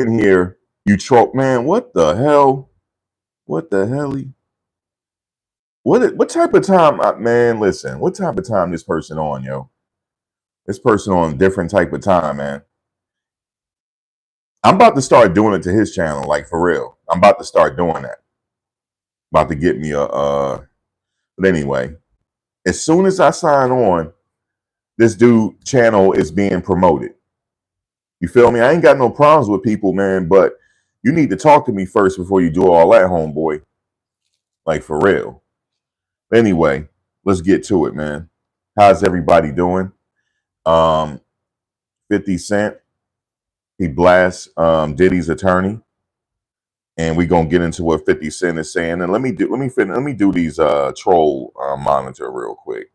in here, you troll, man. What the hell? What the hell? What type of time, man? Listen, what type of time this person on, yo? This person on a different type of time, man. I'm about to start doing it to his channel, like for real. I'm about to start doing that. About to get me a. But anyway, as soon as I sign on, this dude channel is being promoted. You feel me? I ain't got no problems with people, man, but you need to talk to me first before you do all that, homeboy. Like for real. Anyway, let's get to it, man. How's everybody doing? Um, 50 Cent, he blasts Diddy's attorney, and we're gonna get into what 50 Cent is saying. And let me do these troll monitor real quick.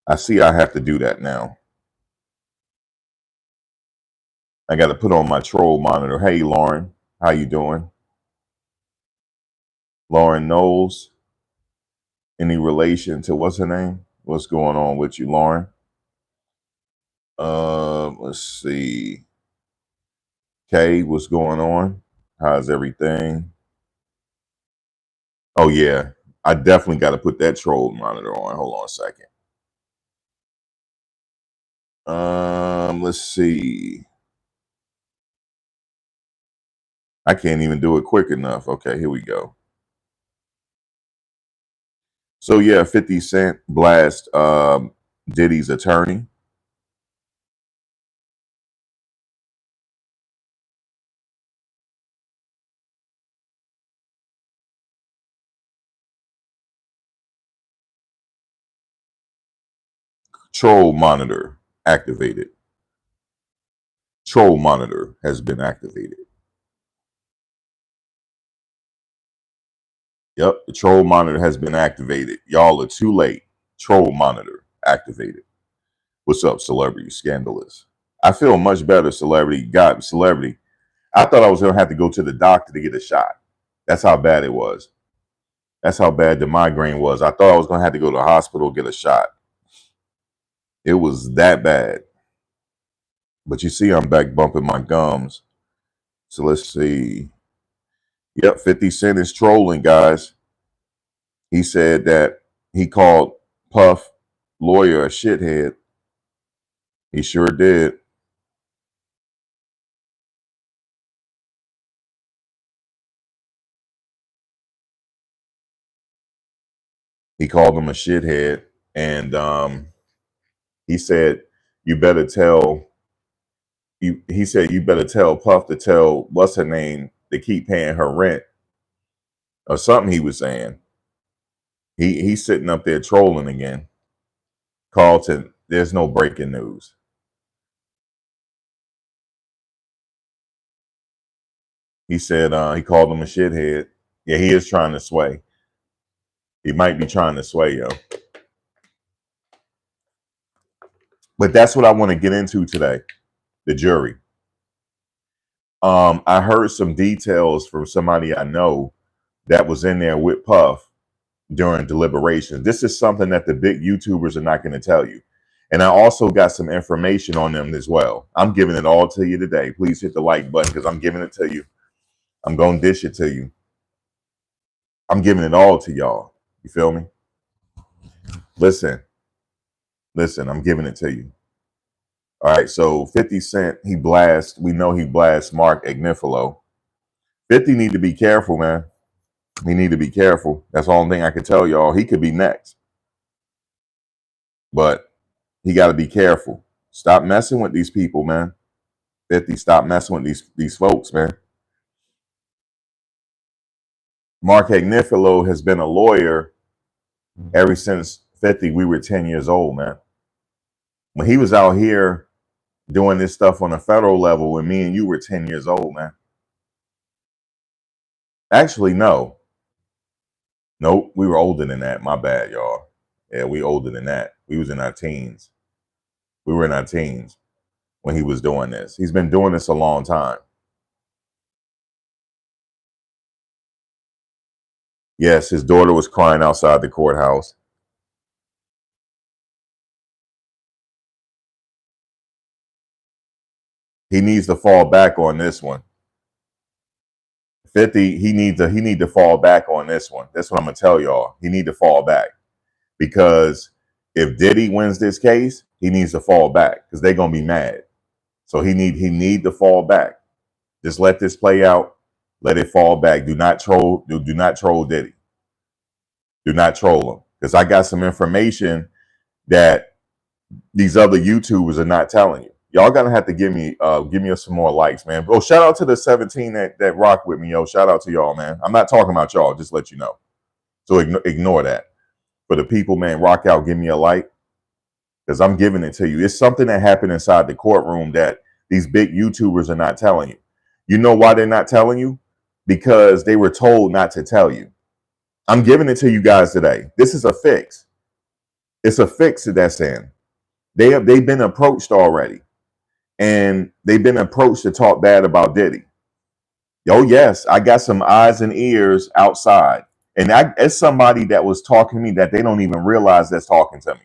I see I have to do that now. I got to put on my troll monitor. Hey, Lauren, how you doing? Lauren Knowles. Any relation to what's her name? What's going on with you, Lauren? Let's see. Kay, what's going on? How's everything? Oh yeah, I definitely got to put that troll monitor on. Hold on a second. Let's see. I can't even do it quick enough. Okay, here we go. So yeah, 50 Cent blast Diddy's attorney. Troll monitor activated. Troll monitor has been activated. Yep, the troll monitor has been activated. Y'all are too late. Troll monitor activated. What's up, celebrity scandalous? I feel much better, celebrity. God, celebrity. I thought I was gonna have to go to the doctor to get a shot. That's how bad it was. That's how bad the migraine was. I thought I was gonna have to go to the hospital get a shot. It was that bad. But you see, I'm back bumping my gums. So let's see. Yep, 50 Cent is trolling, guys. He said that he called Puff lawyer a shithead. He sure did. He called him a shithead, and he said, "You better tell you." He said, "You better tell Puff to tell what's her name to keep paying her rent or something." He was saying he's sitting up there trolling again. Carlton, there's no breaking news. He said he called him a shithead. Yeah, he is trying to sway. He might be trying to sway, yo. But that's what I want to get into today. The jury. I heard some details from somebody I know that was in there with Puff during deliberations. This is something that the big YouTubers are not going to tell you. And I also got some information on them as well. I'm giving it all to you today. Please hit the like button because I'm giving it to you. I'm going to dish it to you. I'm giving it all to y'all. You feel me? Listen, I'm giving it to you. All right, so 50 Cent, we know he blasts Mark Agnifilo. 50 need to be careful, man. He need to be careful. That's the only thing I can tell y'all. He could be next. But he got to be careful. Stop messing with these people, man. 50, stop messing with these folks, man. Mark Agnifilo has been a lawyer ever since 50, we were 10 years old, man. When he was out here doing this stuff on a federal level when me and you were 10 years old, man. Actually, no. Nope, we were older than that. My bad, y'all. Yeah, we older than that. We was in our teens. We were in our teens when he was doing this. He's been doing this a long time. Yes, his daughter was crying outside the courthouse. He needs to fall back on this one. 50, he need to fall back on this one. That's what I'm gonna tell y'all. He need to fall back because if Diddy wins this case, he needs to fall back because they're gonna be mad. So he need to fall back. Just let this play out. Let it fall back. Do not troll. Do not troll Diddy. Do not troll him because I got some information that these other YouTubers are not telling you. Y'all gonna have to give me some more likes, man. Bro, shout out to the 17 that rock with me, yo. Shout out to y'all, man. I'm not talking about y'all, just let you know. So ignore that. For the people, man, rock out, give me a like. Because I'm giving it to you. It's something that happened inside the courtroom that these big YouTubers are not telling you. You know why they're not telling you? Because they were told not to tell you. I'm giving it to you guys today. This is a fix. It's a fix that's in. They've been approached already. And they've been approached to talk bad about Diddy. Oh, yes, I got some eyes and ears outside. And it's somebody that was talking to me that they don't even realize that's talking to me.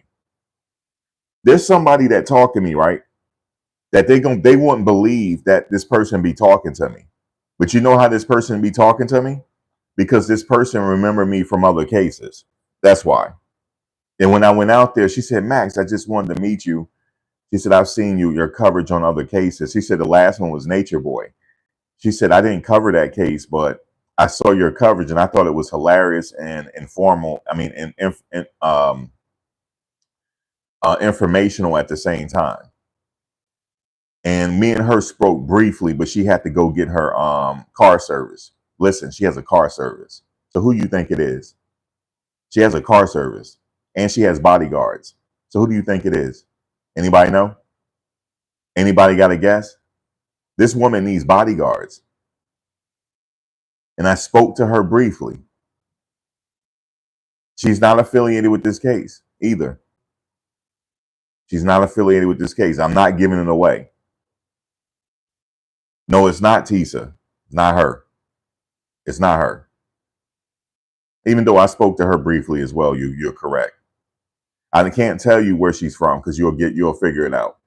There's somebody that talked to me, right? That they wouldn't believe that this person be talking to me. But you know how this person be talking to me? Because this person remembered me from other cases. That's why. And when I went out there, she said, Max, I just wanted to meet you. She said, I've seen your coverage on other cases. She said, the last one was Nature Boy. She said, I didn't cover that case, but I saw your coverage and I thought it was hilarious and informal. I mean, informational at the same time. And me and her spoke briefly, but she had to go get her car service. Listen, she has a car service. So who do you think it is? She has a car service and she has bodyguards. So who do you think it is? Anybody know? Anybody got a guess? This woman needs bodyguards. And I spoke to her briefly. She's not affiliated with this case either. She's not affiliated with this case. I'm not giving it away. No, it's not Tisa. It's not her. It's not her. Even though I spoke to her briefly as well, you're correct. I can't tell you where she's from because you'll figure it out.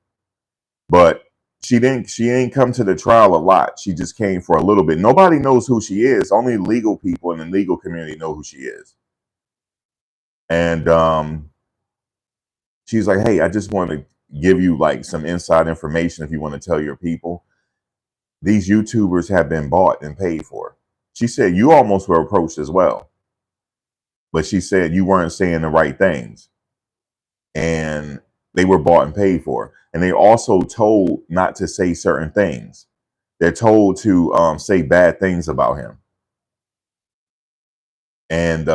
But she ain't come to the trial a lot. She just came for a little bit. Nobody knows who she is. Only legal people in the legal community know who she is. And she's like, hey, I just want to give you like some inside information if you want to tell your people. These YouTubers have been bought and paid for. She said you almost were approached as well. But she said you weren't saying the right things. And they were bought and paid for. And they also told not to say certain things. They're told to say bad things about him. And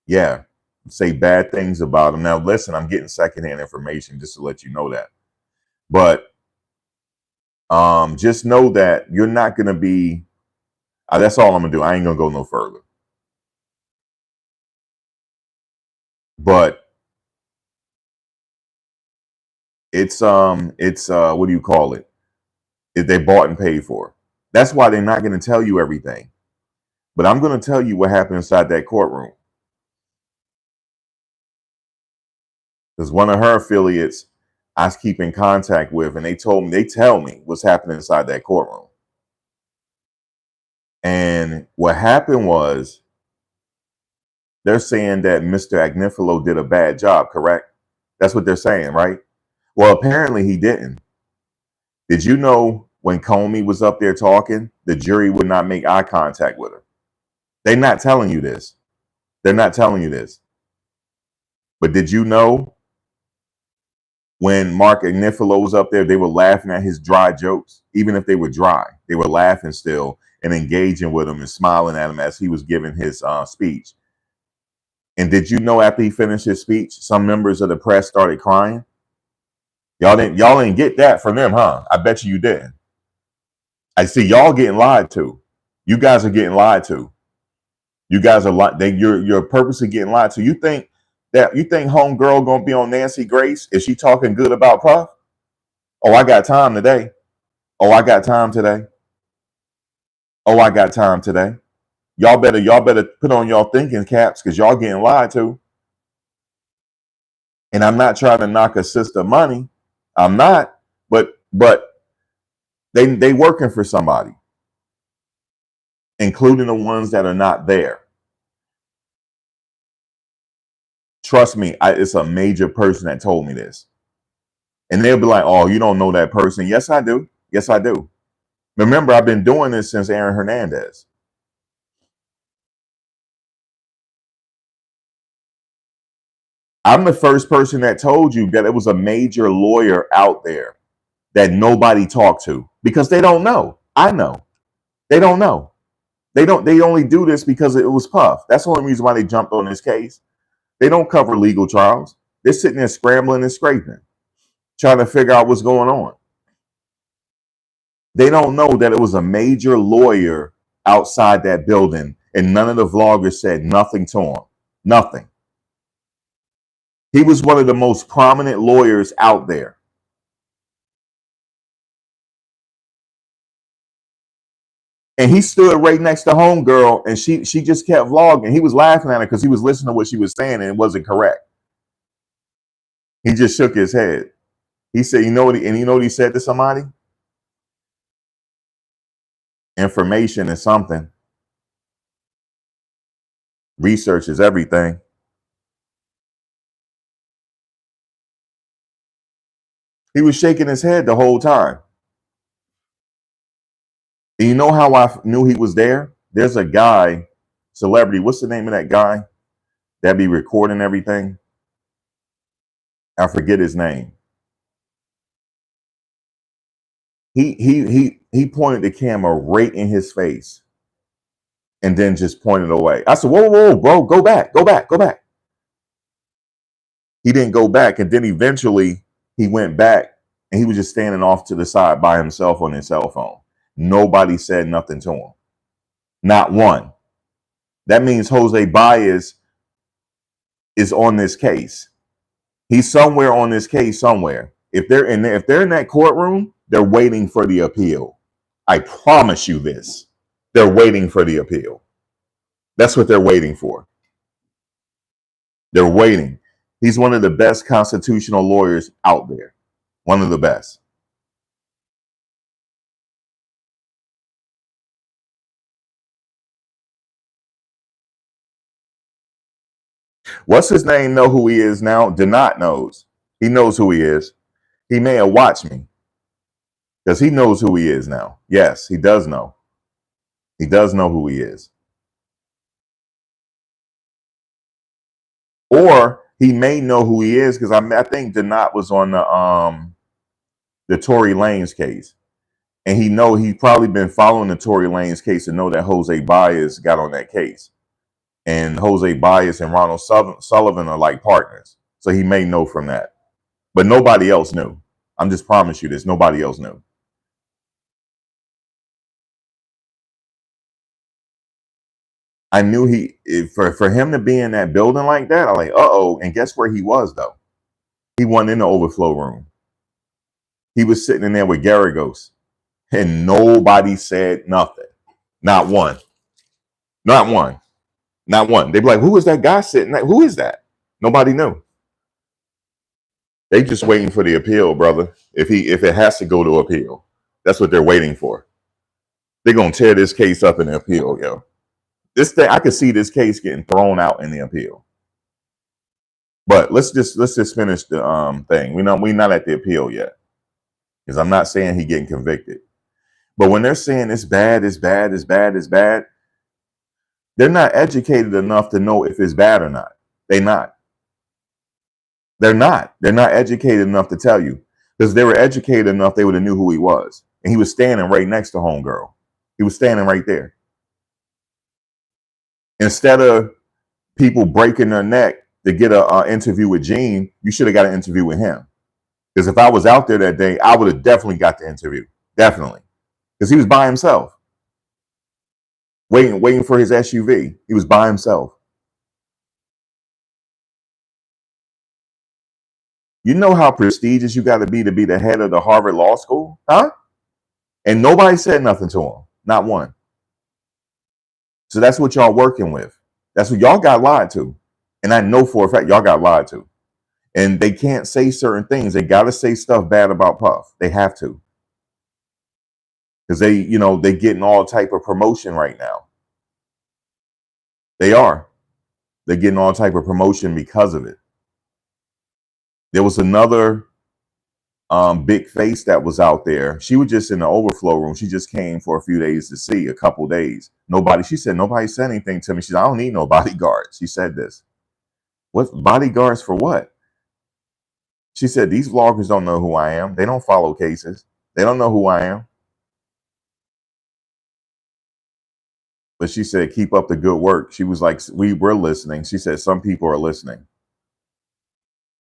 yeah, say bad things about him. Now, listen, I'm getting secondhand information just to let you know that. But just know that you're not going to be, that's all I'm going to do. I ain't going to go no further. But it's what do you call it? They bought and paid for. That's why they're not going to tell you everything. But I'm going to tell you what happened inside that courtroom. Because one of her affiliates I keep in contact with, and they tell me what's happening inside that courtroom. And what happened was they're saying that Mr. Agnifilo did a bad job, correct? That's what they're saying, right? Well, apparently he didn't. Did you know when Comey was up there talking, the jury would not make eye contact with her? They're not telling you this. They're not telling you this. But did you know when Mark Agnifilo was up there, they were laughing at his dry jokes, even if they were dry. They were laughing still and engaging with him and smiling at him as he was giving his speech. And did you know after he finished his speech, some members of the press started crying? Y'all didn't get that from them, huh? I bet you didn't. I see y'all getting lied to. You guys are getting lied to. You guys are you're purposely getting lied to. You think homegirl gonna be on Nancy Grace? Is she talking good about Puff? Oh, I got time today. Oh, I got time today. Oh, I got time today. Y'all better put on y'all thinking caps because y'all getting lied to. And I'm not trying to knock a sister money. I'm not, but They working for somebody, including the ones that are not there. Trust me, it's a major person that told me this. And they'll be like, oh, you don't know that person. Yes, I do. Yes, I do. Remember, I've been doing this since Aaron Hernandez. I'm the first person that told you that it was a major lawyer out there that nobody talked to because they don't know. I know. They don't know. They only do this because it was Puff. That's the only reason why they jumped on this case. They don't cover legal trials. They're sitting there scrambling and scraping, trying to figure out what's going on. They don't know that it was a major lawyer outside that building, and none of the vloggers said nothing to him. Nothing. He was one of the most prominent lawyers out there. And he stood right next to homegirl, and she just kept vlogging. He was laughing at her because he was listening to what she was saying, and it wasn't correct. He just shook his head. He said, you know what he said to somebody? Information is something. Research is everything. He was shaking his head the whole time. And you know how I knew he was there? There's a guy, celebrity. What's the name of that guy that be recording everything? I forget his name. He pointed the camera right in his face and then just pointed away. I said, whoa, whoa, bro, go back, go back, go back. He didn't go back, and then eventually he went back, and he was just standing off to the side by himself on his cell phone. Nobody said nothing to him. Not one. That means Jose Baez is on this case. He's somewhere on this case somewhere. If they're in that courtroom, they're waiting for the appeal. I promise you this. They're waiting for the appeal. That's what they're waiting for. They're waiting. He's one of the best constitutional lawyers out there. One of the best. What's his name? Know who he is now? Denot knows. He knows who he is. He may have watched me because he knows who he is now. Yes, he does know. He does know who he is. Or he may know who he is because I think Denot was on the Tory Lanez case. And he's probably been following the Tory Lanez case to know that Jose Baez got on that case. And Jose Baez and Ronald Sullivan are like partners. So he may know from that. But nobody else knew. I'm just promise you this. Nobody else knew. I knew for him to be in that building like that, I'm like, uh-oh. And guess where he was, though? He wasn't in the overflow room. He was sitting in there with Garagos. And nobody said nothing. Not one. Not one. Not one. They'd be like, who is that guy sitting there? Who is that? Nobody knew. They just waiting for the appeal, brother. If it has to go to appeal. That's what they're waiting for. They're gonna tear this case up in the appeal, yo. This thing, I could see this case getting thrown out in the appeal. But let's just finish the thing. We're not at the appeal yet. Because I'm not saying he getting convicted. But when they're saying it's bad, it's bad, it's bad, it's bad, they're not educated enough to know if it's bad or not. They're not. They're not. They're not educated enough to tell you. Because if they were educated enough, they would have knew who he was. And he was standing right next to homegirl. He was standing right there. Instead of people breaking their neck to get an interview with Gene, you should have got an interview with him. Because if I was out there that day, I would have definitely got the interview. Definitely. Because he was by himself. Waiting for his SUV. He was by himself. You know how prestigious you got to be the head of the Harvard Law School? Huh? And nobody said nothing to him. Not one. So that's what y'all working with. That's what y'all got lied to. And I know for a fact y'all got lied to. And they can't say certain things. They got to say stuff bad about Puff. They have to. because they getting all type of promotion right now. They are. They're getting all type of promotion because of it. There was another big face that was out there. She was just in the overflow room. She just came for a few days to see, a couple days. She said, nobody said anything to me. She said, I don't need no bodyguards. She said this. What bodyguards for what? She said, these vloggers don't know who I am. They don't follow cases. They don't know who I am. But she said, keep up the good work. She was like, we're listening. She said, some people are listening.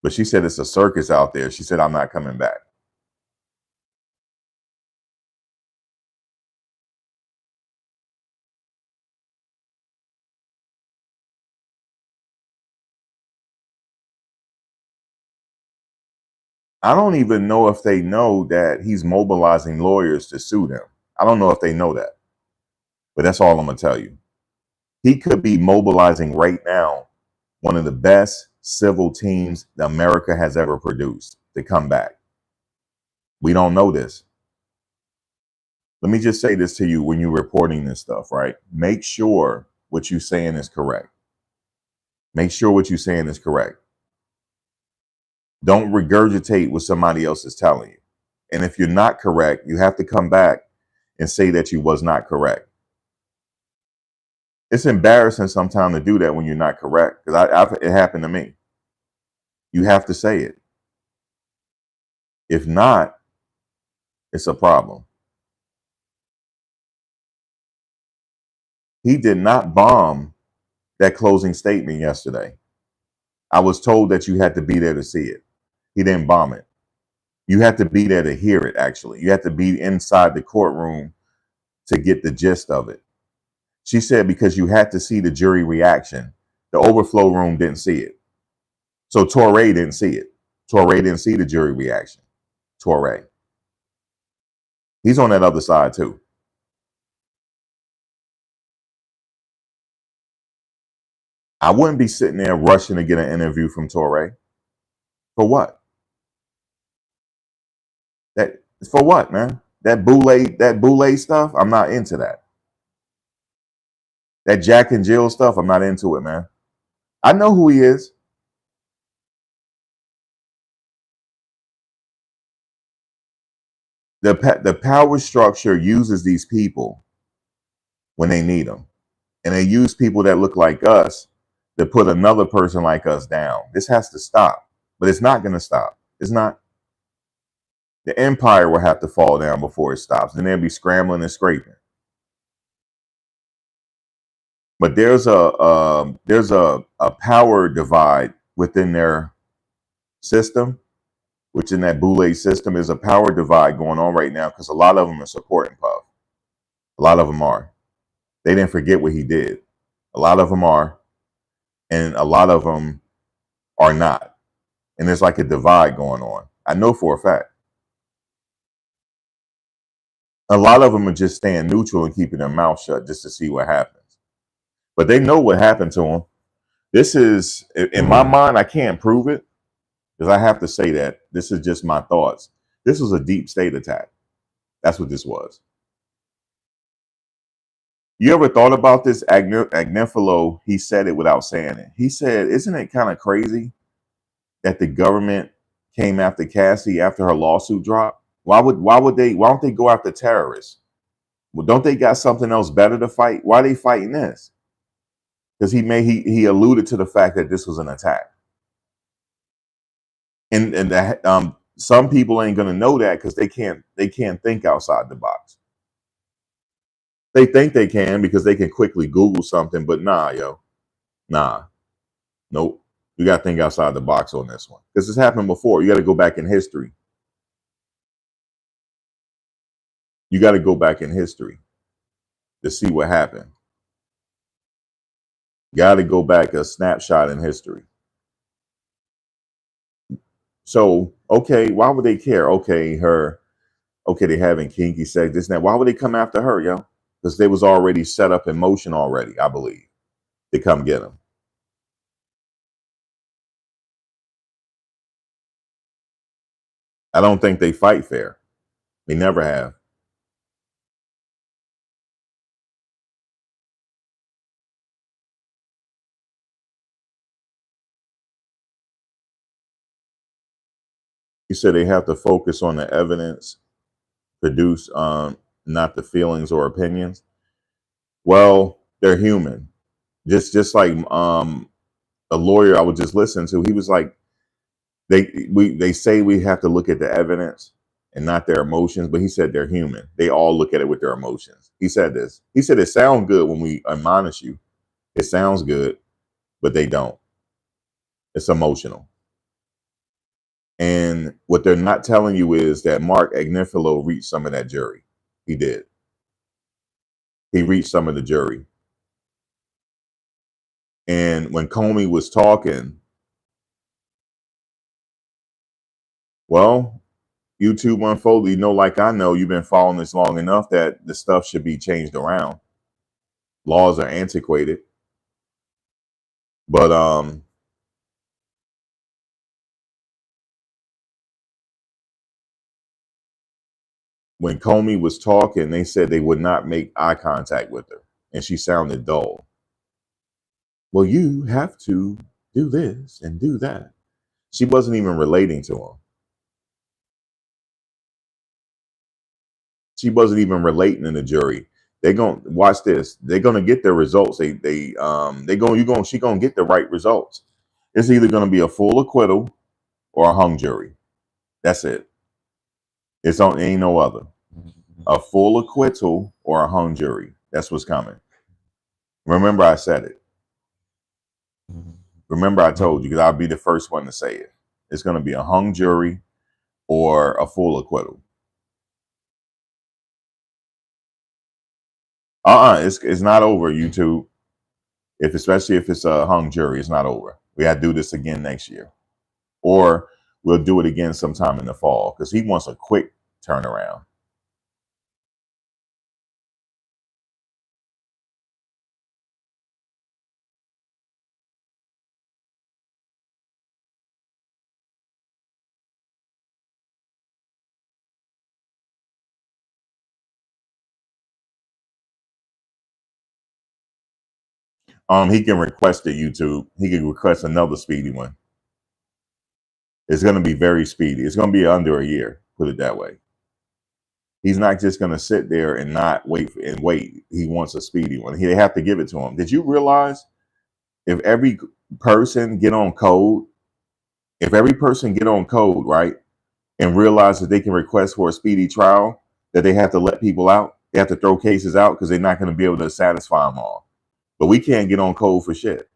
But she said, it's a circus out there. She said, I'm not coming back. I don't even know if they know that he's mobilizing lawyers to sue them. I don't know if they know that. But that's all I'm going to tell you. He could be mobilizing right now one of the best civil teams that America has ever produced to come back. We don't know this. Let me just say this to you when you're reporting this stuff, right? Make sure what you're saying is correct. Make sure what you're saying is correct. Don't regurgitate what somebody else is telling you. And if you're not correct, you have to come back and say that you was not correct. It's embarrassing sometimes to do that when you're not correct, because it happened to me. You have to say it. If not, it's a problem. He did not bomb that closing statement yesterday. I was told that you had to be there to see it. He didn't bomb it. You had to be there to hear it, actually. You had to be inside the courtroom to get the gist of it. She said because you had to see the jury reaction. The overflow room didn't see it. So Torre didn't see it. Torre didn't see the jury reaction. Torre. He's on that other side too. I wouldn't be sitting there rushing to get an interview from Torre. For what? For what, man? That boule stuff, I'm not into that. That Jack and Jill stuff, I'm not into it, man. I know who he is. The power structure uses these people when they need them. And they use people that look like us to put another person like us down. This has to stop. But it's not going to stop. It's not. The empire will have to fall down before it stops. Then they'll be scrambling and scraping. But there's a power divide within their system, which in that boule system is a power divide going on right now because a lot of them are supporting Puff. A lot of them are. They didn't forget what he did. A lot of them are, and a lot of them are not. And there's like a divide going on. I know for a fact. A lot of them are just staying neutral and keeping their mouth shut just to see what happens. But they know what happened to them. This is, in my mind, I can't prove it because I have to say that this is just my thoughts. This was a deep state attack. That's what this was. You ever thought about this? Agnifilo, he said it without saying it. He said, isn't it kind of crazy that the government came after Cassie after her lawsuit dropped? Why don't they go after terrorists? Well, don't they got something else better to fight? Why are they fighting this? Because he alluded to the fact that this was an attack. And some people ain't gonna know that because they can't think outside the box. They think they can because they can quickly Google something, but nah, nope. You got to think outside the box on this one because it's happened before. You got to go back in history. You got to go back in history to see what happened. You got to go back a snapshot in history. So, okay, why would they care? Okay, they having kinky sex, this and that. Why would they come after her, yo? Because they was already set up in motion already, I believe, to come get them. I don't think they fight fair. They never have. He said they have to focus on the evidence produced, not the feelings or opinions. Well, they're human. Just like a lawyer I was just listening to, he was like, they say we have to look at the evidence and not their emotions, but he said they're human. They all look at it with their emotions. He said this. He said it sounds good when we admonish you. It sounds good, but they don't. It's emotional. And what they're not telling you is that Mark Agnifilo reached some of that jury. He did. He reached some of the jury. And when Comey was talking, well, YouTube Unfolded, you know, like I know, you've been following this long enough that the stuff should be changed around. Laws are antiquated. But when Comey was talking, they said they would not make eye contact with her. And she sounded dull. Well, you have to do this and do that. She wasn't even relating to him. She wasn't even relating in the jury. They gonna watch this. They're gonna get their results. She gonna get the right results. It's either gonna be a full acquittal or a hung jury. That's it. Ain't no other. A full acquittal or a hung jury. That's what's coming. Remember, I said it. Remember, I told you, because I'll be the first one to say it. It's gonna be a hung jury or a full acquittal. It's not over, YouTube. Especially if it's a hung jury, it's not over. We got to do this again next year, or we'll do it again sometime in the fall because he wants a quick turnaround. He can request it, YouTube. He can request another speedy one. It's going to be very speedy. It's going to be under a year. Put it that way. He's not just going to sit there and not wait and wait. He wants a speedy one. They have to give it to him. Did you realize if every person get on code, right, and realize that they can request for a speedy trial, that they have to let people out, they have to throw cases out because they're not going to be able to satisfy them all. But we can't get on code for shit.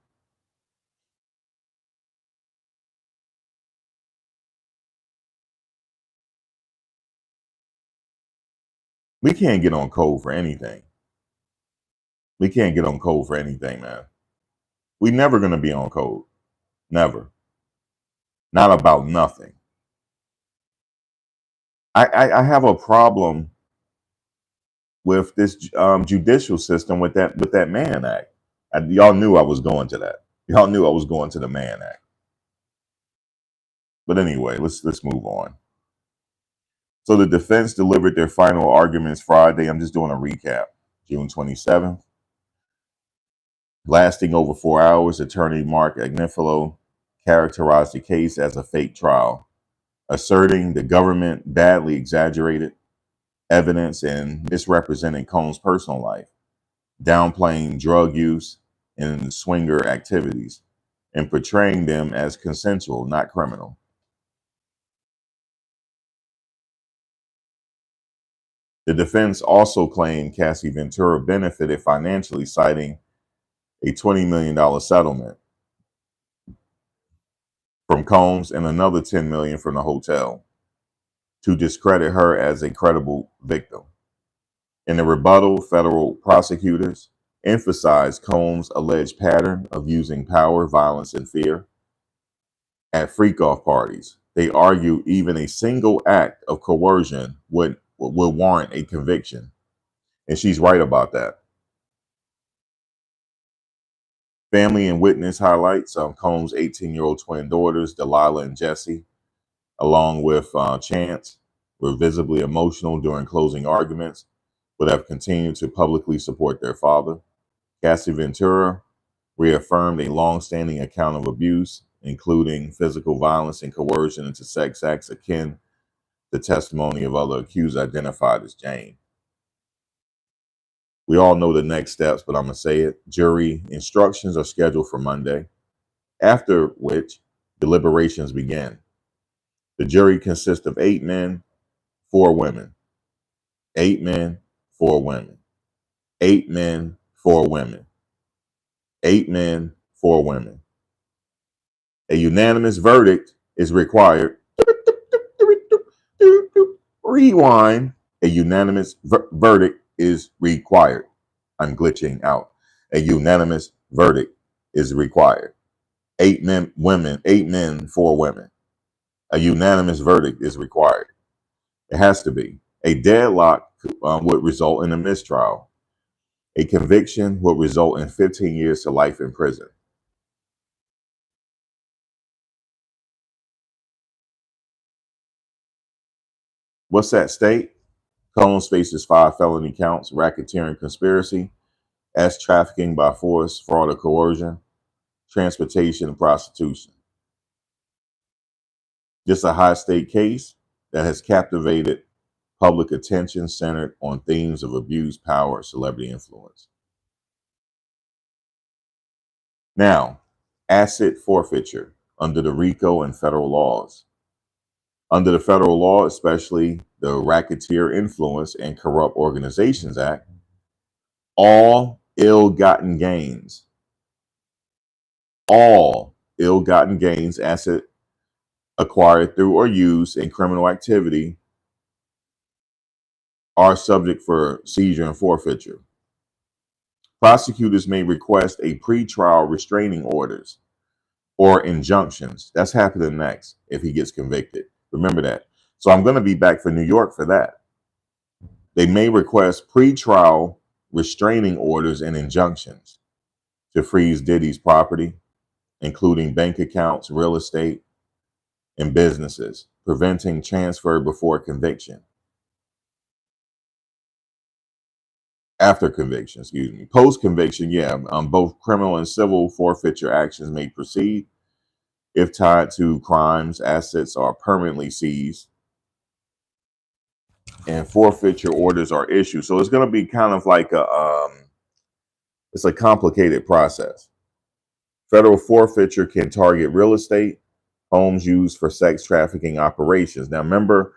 We can't get on code for anything. We can't get on code for anything, man. We never going to be on code. Never. Not about nothing. I have a problem with this judicial system with that Mann Act. Y'all knew I was going to that. Y'all knew I was going to the Mann Act. But anyway, let's move on. So the defense delivered their final arguments Friday. I'm just doing a recap. June 27th. Lasting over 4 hours, attorney Mark Agnifilo characterized the case as a fake trial, asserting the government badly exaggerated evidence and misrepresenting Cohn's personal life, downplaying drug use and swinger activities, and portraying them as consensual, not criminal. The defense also claimed Cassie Ventura benefited financially, citing a $20 million settlement from Combs and another $10 million from the hotel to discredit her as a credible victim. In the rebuttal, federal prosecutors emphasized Combs' alleged pattern of using power, violence, and fear at freak-off parties. They argue even a single act of coercion would warrant a conviction. And she's right about that. Family and witness highlights Combs' 18-year-old twin daughters, Delilah and Jessie, along with Chance, were visibly emotional during closing arguments, but have continued to publicly support their father. Cassie Ventura reaffirmed a long-standing account of abuse including physical violence and coercion into sex acts akin to testimony of other accused identified as Jane. We all know the next steps, but I'm going to say it. Jury instructions are scheduled for Monday, after which deliberations begin. The jury consists of 8 men, 4 women. 8 men, 4 women. 8 men, 4 women. 8 men, 4 women. A unanimous verdict is required. Rewind. A unanimous verdict is required. I'm glitching out. A unanimous verdict is required. 8 men, women, 8 men, 4 women. A unanimous verdict is required. It has to be. A deadlock would result in a mistrial. A conviction would result in 15 years to life in prison. What's at stake? Combs faces 5 felony counts: racketeering, conspiracy, trafficking by force, fraud or coercion, transportation, and prostitution. This is a high-stake case that has captivated public attention centered on themes of abuse, power, celebrity influence. Now, asset forfeiture under the RICO and federal laws. Under the federal law, especially the Racketeer Influence and Corrupt Organizations Act, all ill-gotten gains, asset acquired through or used in criminal activity are subject for seizure and forfeiture. Prosecutors may request a pretrial restraining orders or injunctions. That's happening next if he gets convicted. Remember that. So I'm going to be back for New York for that. They may request pretrial restraining orders and injunctions to freeze Diddy's property, including bank accounts, real estate, and businesses, preventing transfer before conviction. After conviction, excuse me. Post conviction, both criminal and civil forfeiture actions may proceed. If tied to crimes, assets are permanently seized and forfeiture orders are issued. So it's going to be kind of like it's a complicated process. Federal forfeiture can target real estate, homes used for sex trafficking operations. Now, remember,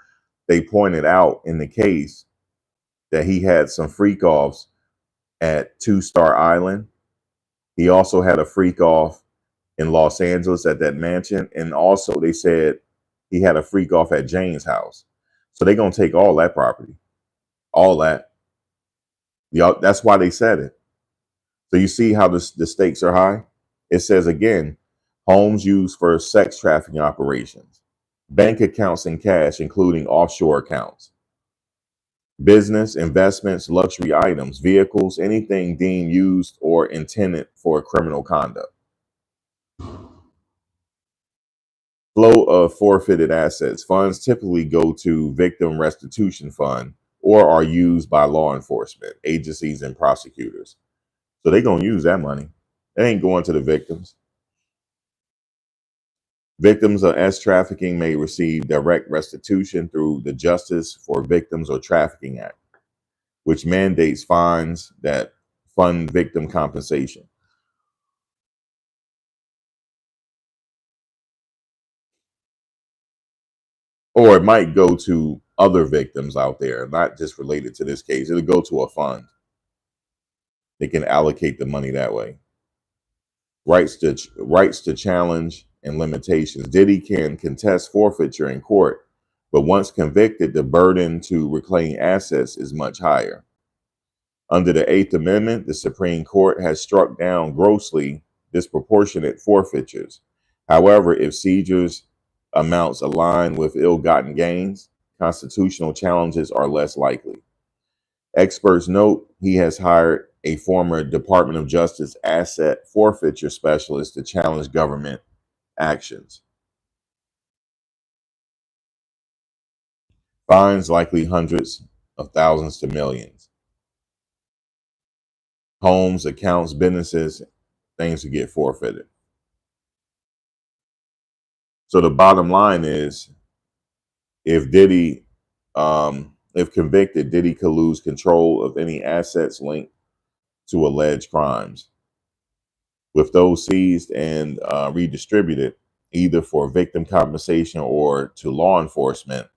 they pointed out in the case that he had some freak offs at Two Star Island. He also had a freak off in Los Angeles at that mansion. And also they said he had a freak off at Jane's house. So they're going to take all that property, all that. That's why they said it. So you see how the stakes are high? It says again, homes used for sex trafficking operations, bank accounts and cash, including offshore accounts, business, investments, luxury items, vehicles, anything deemed used or intended for criminal conduct. Flow of forfeited assets. Funds typically go to victim restitution fund or are used by law enforcement agencies and prosecutors. So they're going to use that money. It ain't going to the victims. Victims of trafficking may receive direct restitution through the Justice for Victims or Trafficking Act, which mandates fines that fund victim compensation. Or it might go to other victims out there, not just related to this case. It'll go to a fund. They can allocate the money that way. Rights to challenge and limitations. Diddy can contest forfeiture in court, but once convicted, the burden to reclaim assets is much higher. Under the Eighth Amendment, the Supreme Court has struck down grossly disproportionate forfeitures. However, if seizures amounts align with ill-gotten gains, constitutional challenges are less likely. Experts note he has hired a former Department of Justice asset forfeiture specialist to challenge government actions. Fines likely hundreds of thousands to millions. Homes, accounts, businesses, things to get forfeited. So the bottom line is, if Diddy, if convicted, Diddy could lose control of any assets linked to alleged crimes, with those seized and redistributed either for victim compensation or to law enforcement.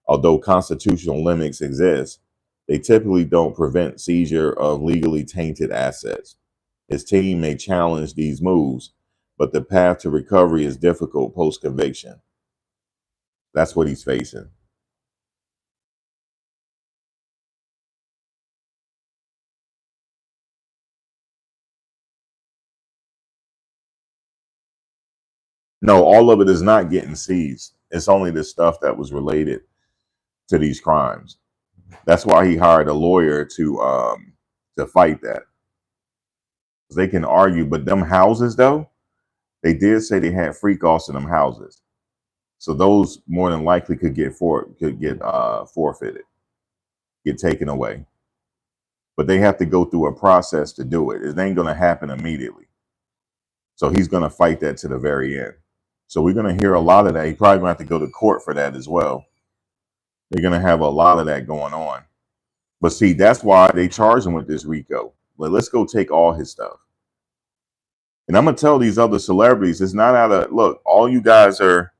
Although constitutional limits exist, they typically don't prevent seizure of legally tainted assets. His team may challenge these moves, but the path to recovery is difficult post conviction. That's what he's facing. No, all of it is not getting seized. It's only the stuff that was related to these crimes. That's why he hired a lawyer to fight that. They can argue, but them houses though, they did say they had freak offs in them houses. So those more than likely could get forfeited, get taken away. But they have to go through a process to do it. It ain't gonna happen immediately. So he's gonna fight that to the very end. So we're gonna hear a lot of that. He probably gonna have to go to court for that as well. They're gonna have a lot of that going on. But see, that's why they charge him with this RICO. But let's go take all his stuff. And I'm gonna tell these other celebrities, it's not out of look, all you guys are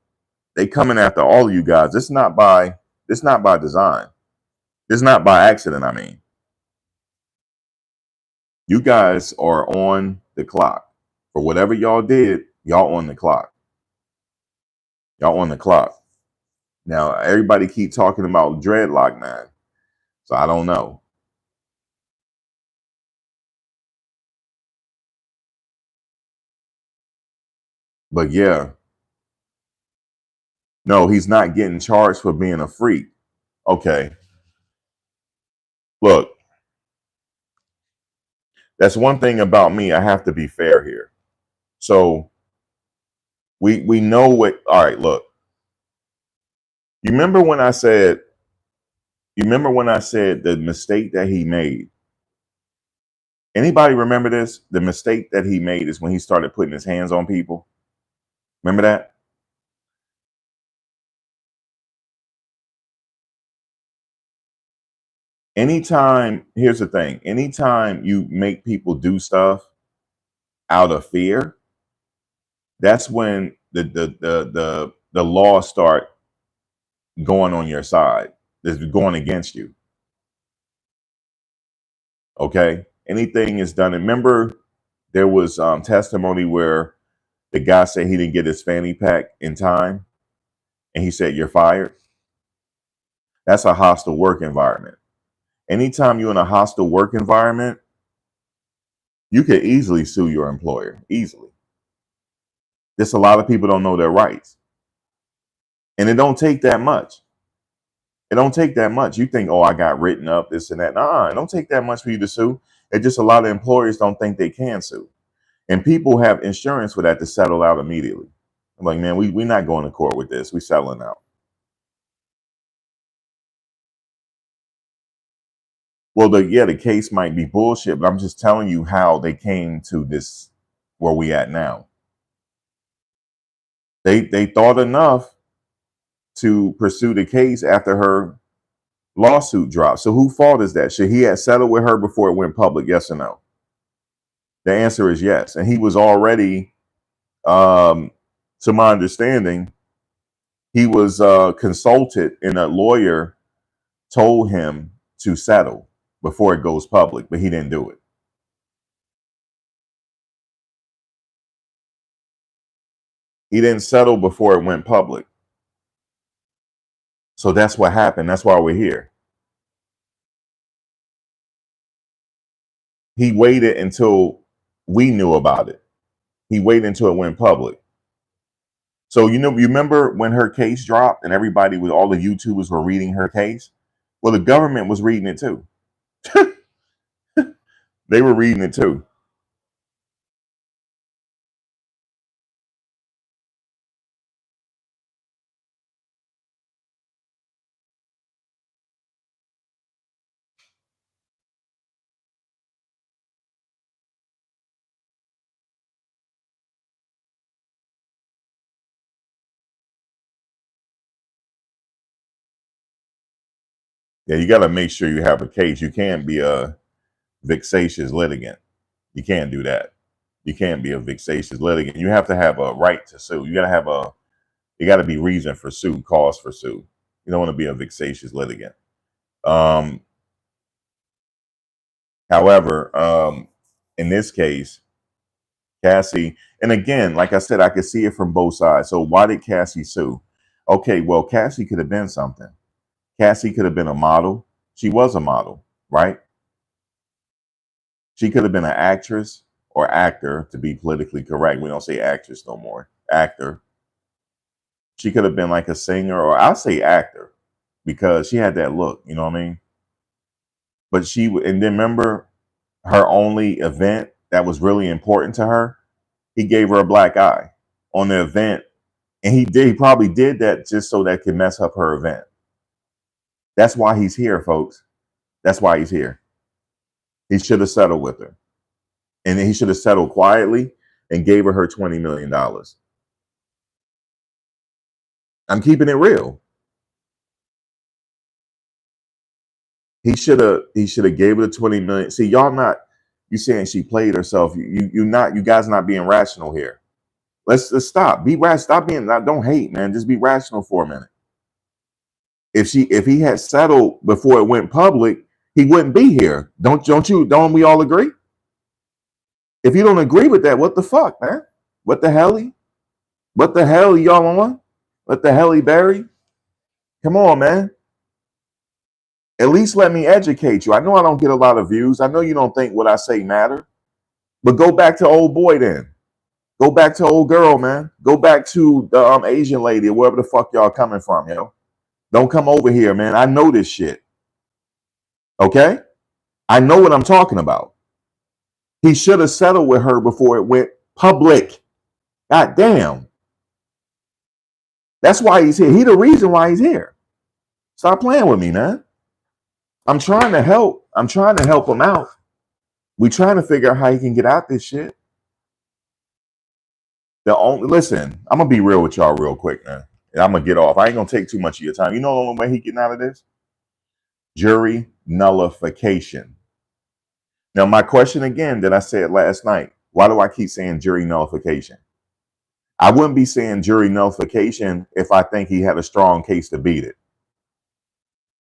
they coming after all of you guys. It's not by design. It's not by accident, I mean. You guys are on the clock. For whatever y'all did, y'all on the clock. Y'all on the clock. Now everybody keep talking about dreadlock man. So I don't know. But yeah, no, he's not getting charged for being a freak. Okay. Look, that's one thing about me. I have to be fair here. So we know what all right, look. You remember when I said the mistake that he made? Anybody remember this? The mistake that he made is when he started putting his hands on people. Remember that? Anytime, here's the thing, anytime you make people do stuff out of fear, that's when the laws start going on your side. It's going against you. Okay. Anything is done. Remember, there was testimony where the guy said he didn't get his fanny pack in time, and he said, "You're fired." That's a hostile work environment. Anytime you're in a hostile work environment, you could easily sue your employer. Easily. Just a lot of people don't know their rights. And it don't take that much. It don't take that much. You think, oh, I got written up, this and that. Nah, it don't take that much for you to sue. It just a lot of employers don't think they can sue. And people have insurance for that to settle out immediately. I'm like, man, we're not going to court with this. We settling out. Well, the case might be bullshit, but I'm just telling you how they came to this where we at now. They thought enough to pursue the case after her lawsuit dropped. So who fault is that? Should he have settled with her before it went public? Yes or no? The answer is yes. And he was already, to my understanding, he was consulted, and a lawyer told him to settle before it goes public, but he didn't do it. He didn't settle before it went public. So that's what happened. That's why we're here. He waited until we knew about it. He waited until it went public. So you remember when her case dropped and everybody with all the YouTubers were reading her case? Well, the government was reading it too. They were reading it too. Yeah, you got to make sure you have a case. You can't be a vexatious litigant. You can't do that. You can't be a vexatious litigant. You have to have a right to sue. You got to be reason for sue, cause for sue. You don't want to be a vexatious litigant. Um, however, in this case, Cassie, and again, like I said, I could see it from both sides. So why did Cassie sue? Okay, well, Cassie could have been something. Cassie could have been a model. She was a model, right? She could have been an actress or actor, to be politically correct. We don't say actress no more. Actor. She could have been like a singer, or I'll say actor, because she had that look. You know what I mean? But and then remember her only event that was really important to her. He gave her a black eye on the event, and he probably did that just so that could mess up her event. That's why he's here, folks. That's why he's here. He should have settled with her, and he should have settled quietly and gave her $20 million. I'm keeping it real. He should have gave her the 20 million. See, y'all not, you saying she played herself. You guys not being rational here. Let's stop. Be rational. Stop being, don't hate, man. Just be rational for a minute. If he had settled before it went public, he wouldn't be here. Don't we all agree? If you don't agree with that, what the fuck, man? What the hell? What the hell y'all on? What the hell, Barry? Come on, man. At least let me educate you. I know I don't get a lot of views. I know you don't think what I say matter. But go back to old boy then. Go back to old girl, man. Go back to the Asian lady or wherever the fuck y'all coming from, yo. Don't come over here, man. I know this shit. Okay? I know what I'm talking about. He should have settled with her before it went public. God damn. That's why he's here. He the reason why he's here. Stop playing with me, man. I'm trying to help. I'm trying to help him out. We trying to figure out how he can get out this shit. Listen, I'm gonna be real with y'all real quick, man. And I'm gonna get off. I ain't gonna take too much of your time. You know the only way he getting out of this? Jury nullification. Now, my question again that I said last night, why do I keep saying jury nullification? I wouldn't be saying jury nullification if I think he had a strong case to beat it.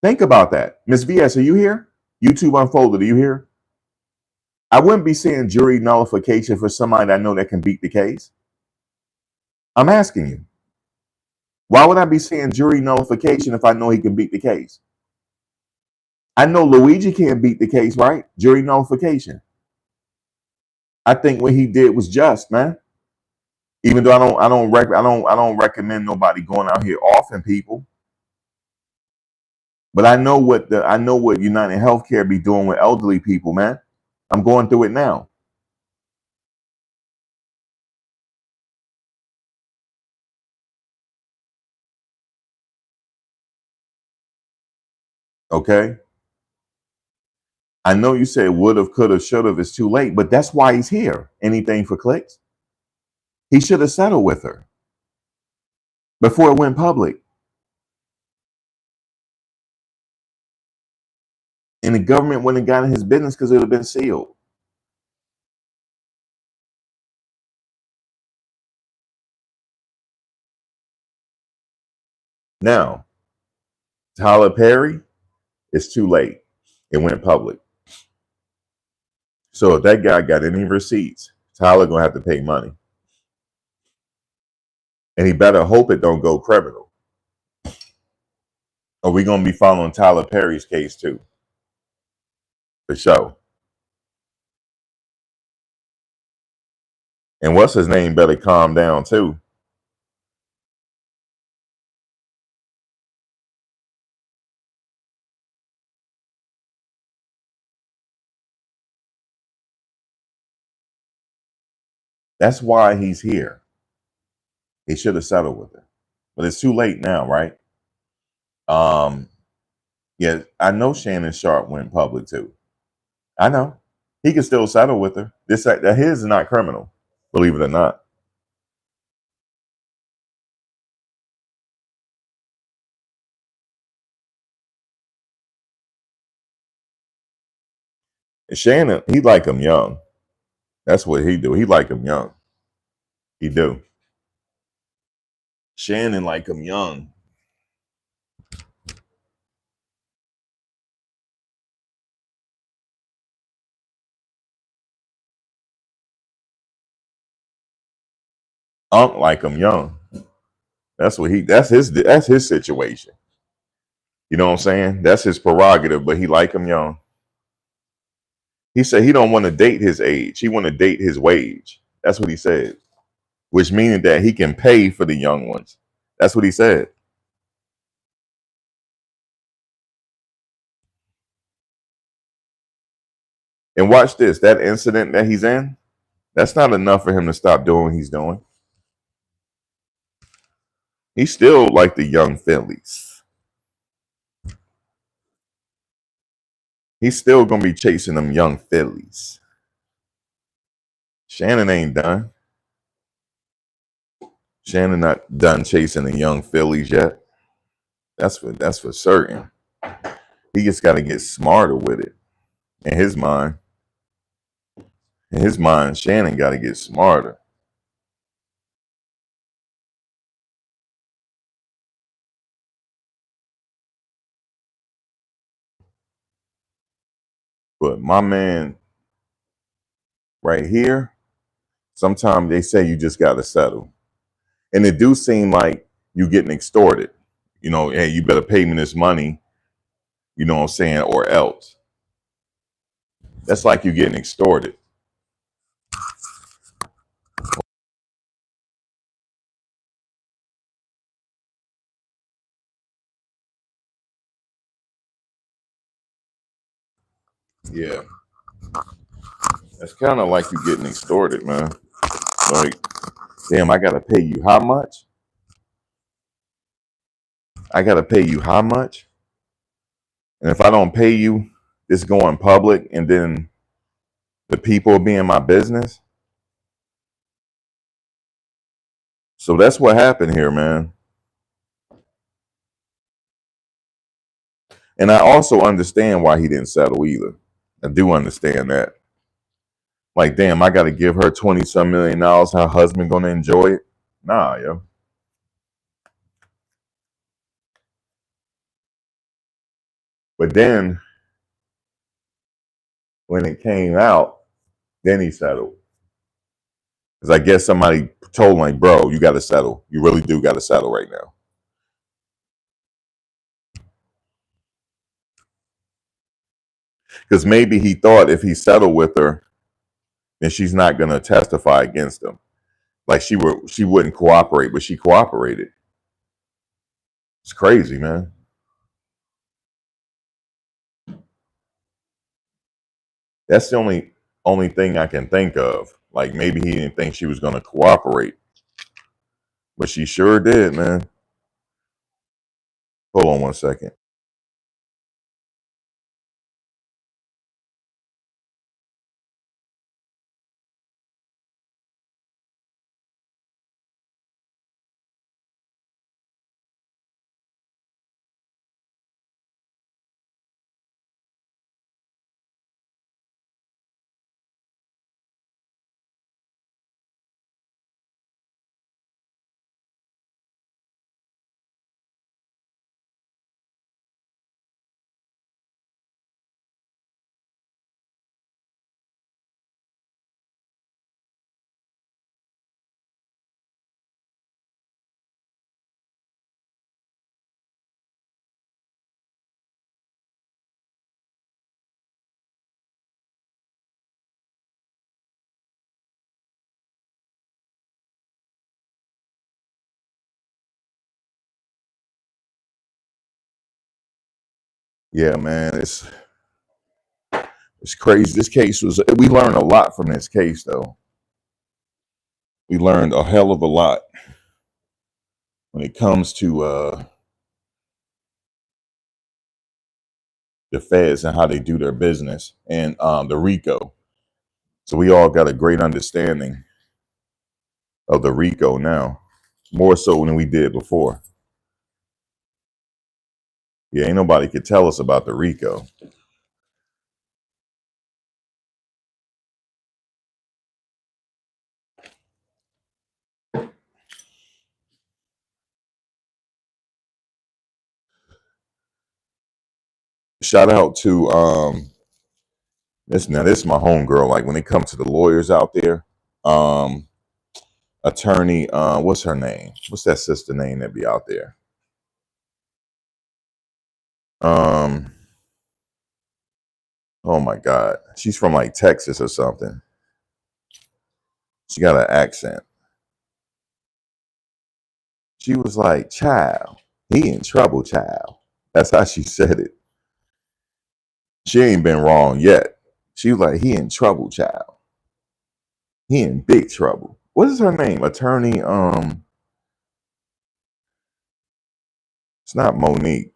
Think about that. Ms. VS, are you here? YouTube Unfolded, are you here? I wouldn't be saying jury nullification for somebody I know that can beat the case. I'm asking you. Why would I be saying jury nullification if I know he can beat the case? I know Luigi can't beat the case, right? Jury nullification. I think what he did was just, man. Even though I don't recommend nobody going out here offing people. But I know what United Healthcare be doing with elderly people, man. I'm going through it now. Okay. I know you said would have, could have, should have. It's too late, but that's why he's here. Anything for clicks. He should have settled with her before it went public. And the government wouldn't have gotten his business because it would have been sealed. Now, Tyler Perry, it's too late. It went public. So if that guy got any receipts, Tyler gonna have to pay money. And he better hope it don't go criminal. Or we gonna be following Tyler Perry's case too. For sure. And what's his name better calm down too. That's why he's here. He should have settled with her. But it's too late now, right? Um, yeah, I know Shannon Sharp went public too. I know. He can still settle with her. That his is not criminal, believe it or not. Shannon, he like him young. That's what he do. He like him young. He do. Shannon like him young. Unc like him young. That's what he. That's his situation. You know what I'm saying? That's his prerogative. But he like him young. He said he don't want to date his age. He want to date his wage. That's what he said. Which meaning that he can pay for the young ones. That's what he said. And watch this. That incident that he's in, that's not enough for him to stop doing what he's doing. He's still like the young Phillies. He's still gonna be chasing them young Phillies. Shannon ain't done. Shannon not done chasing the young Phillies yet. That's for certain. He just got to get smarter with it. In his mind, Shannon got to get smarter. But my man right here, sometimes they say you just got to settle. And it do seem like you getting extorted. You know, hey, you better pay me this money, you know what I'm saying, or else. That's like you getting extorted. Yeah. That's kind of like you getting extorted, man. Like, damn, I got to pay you how much? I got to pay you how much? And if I don't pay you, it's going public and then the people will be in my business. So that's what happened here, man. And I also understand why he didn't settle either. I do understand that. Like, damn, I got to give her 20 some $1 million. Her husband going to enjoy it? Nah, yo. But then when it came out, then he settled. Because I guess somebody told him, like, bro, you got to settle. You really do got to settle right now. Because maybe he thought if he settled with her, then she's not going to testify against him. Like she wouldn't cooperate, but she cooperated. It's crazy, man. That's the only thing I can think of. Like maybe he didn't think she was going to cooperate, but she sure did, man. Hold on one second. Yeah, man, it's crazy. This case we learned a lot from this case, though. We learned a hell of a lot when it comes to the feds and how they do their business and the RICO. So we all got a great understanding of the RICO now, more so than we did before. Yeah, ain't nobody could tell us about the RICO. Shout out to this is my homegirl. Like when it comes to the lawyers out there, um, attorney, what's her name? What's that sister name that be out there? Um, oh my God, she's from like Texas or something. She got an accent. She was like, "Child, he in trouble, child." That's how she said it. She ain't been wrong yet. She was like, "He in trouble, child. He in big trouble." What is her name? Attorney. It's not Monique.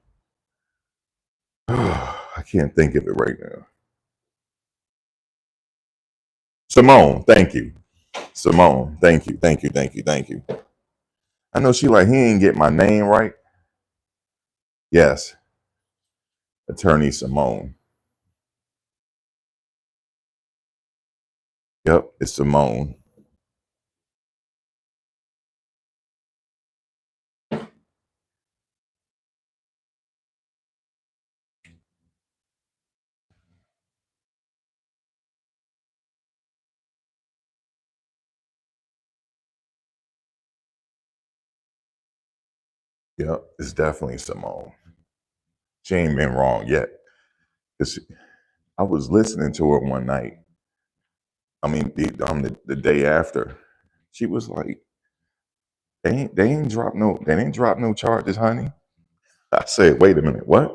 I can't think of it right now. Simone. Thank you, Simone. Thank you. Thank you. Thank you. Thank you. I know she like he ain't get my name right. Yes, Attorney Simone. Yep, it's Simone. Yep, it's definitely Simone. She ain't been wrong yet. 'Cause I was listening to her one night. I mean, the day after, she was like, they ain't drop no charges, honey." I said, "Wait a minute, what?"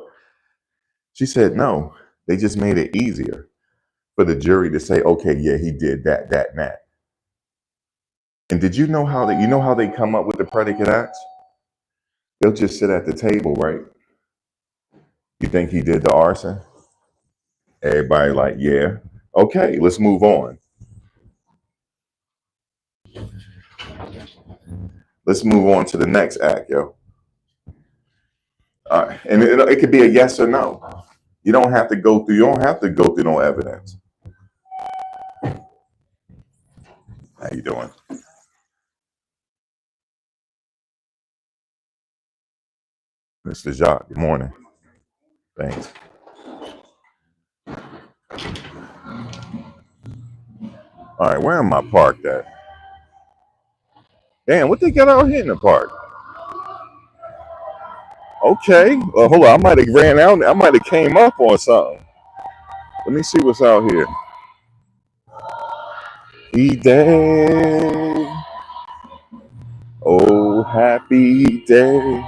She said, "No, they just made it easier for the jury to say, okay, yeah, he did that, that, and that." And did you know how they come up with the predicate acts? They'll just sit at the table, right? You think he did the arson? Everybody like, yeah. Okay, let's move on. Let's move on to the next act, yo. And it could be a yes or no. You don't have to go through. You don't have to go through no evidence. How you doing, Mr. Jacques? Good morning. Thanks. All right, where am I parked at? Damn, what they got out here in the park? Okay, well, hold on. I might have ran out. I might have came up on something. Let me see what's out here. Day. Oh, happy day.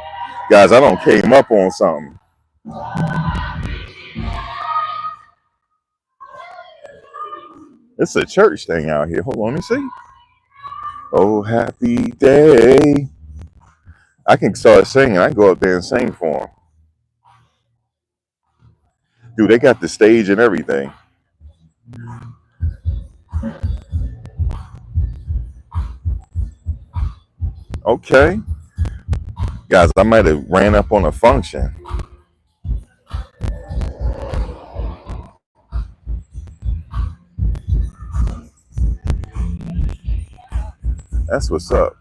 Guys, I don't came up on something. It's a church thing out here. Hold on, let me see. Oh, happy day. I can start singing. I can go up there and sing for them. Dude, they got the stage and everything. Okay. Guys, I might have ran up on a function. That's what's up.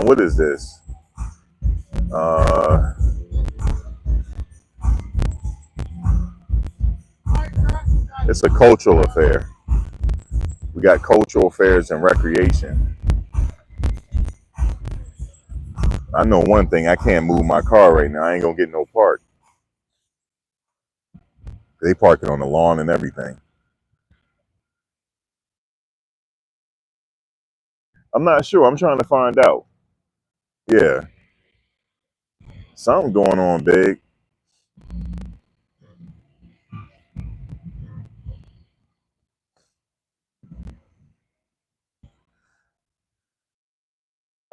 What is this? Uh, it's a cultural affair. We got cultural affairs and recreation. I know one thing. I can't move my car right now. I ain't gonna get no park. They park it on the lawn and everything. I'm not sure. I'm trying to find out. Yeah, something going on big.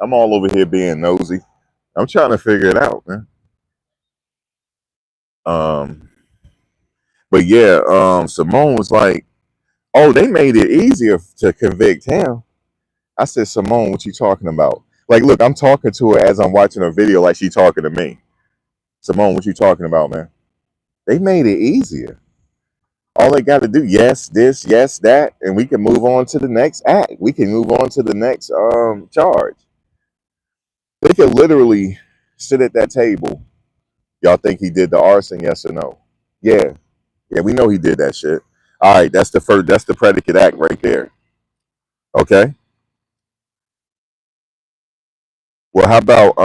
I'm all over here being nosy. I'm trying to figure it out, man. Um, but yeah, Simone was like, "Oh, they made it easier to convict him." I said, "Simone, what you talking about?" Like, look, I'm talking to her as I'm watching a video, like she talking to me. Simone, what you talking about, man? They made it easier. All they got to do, yes, this, yes, that, and we can move on to the next act. We can move on to the next charge. They could literally sit at that table Y'all think he did the arson? Yes or no? Yeah. Yeah, we know he did that shit. All right, that's the first. That's the predicate act right there. Okay. Well, how about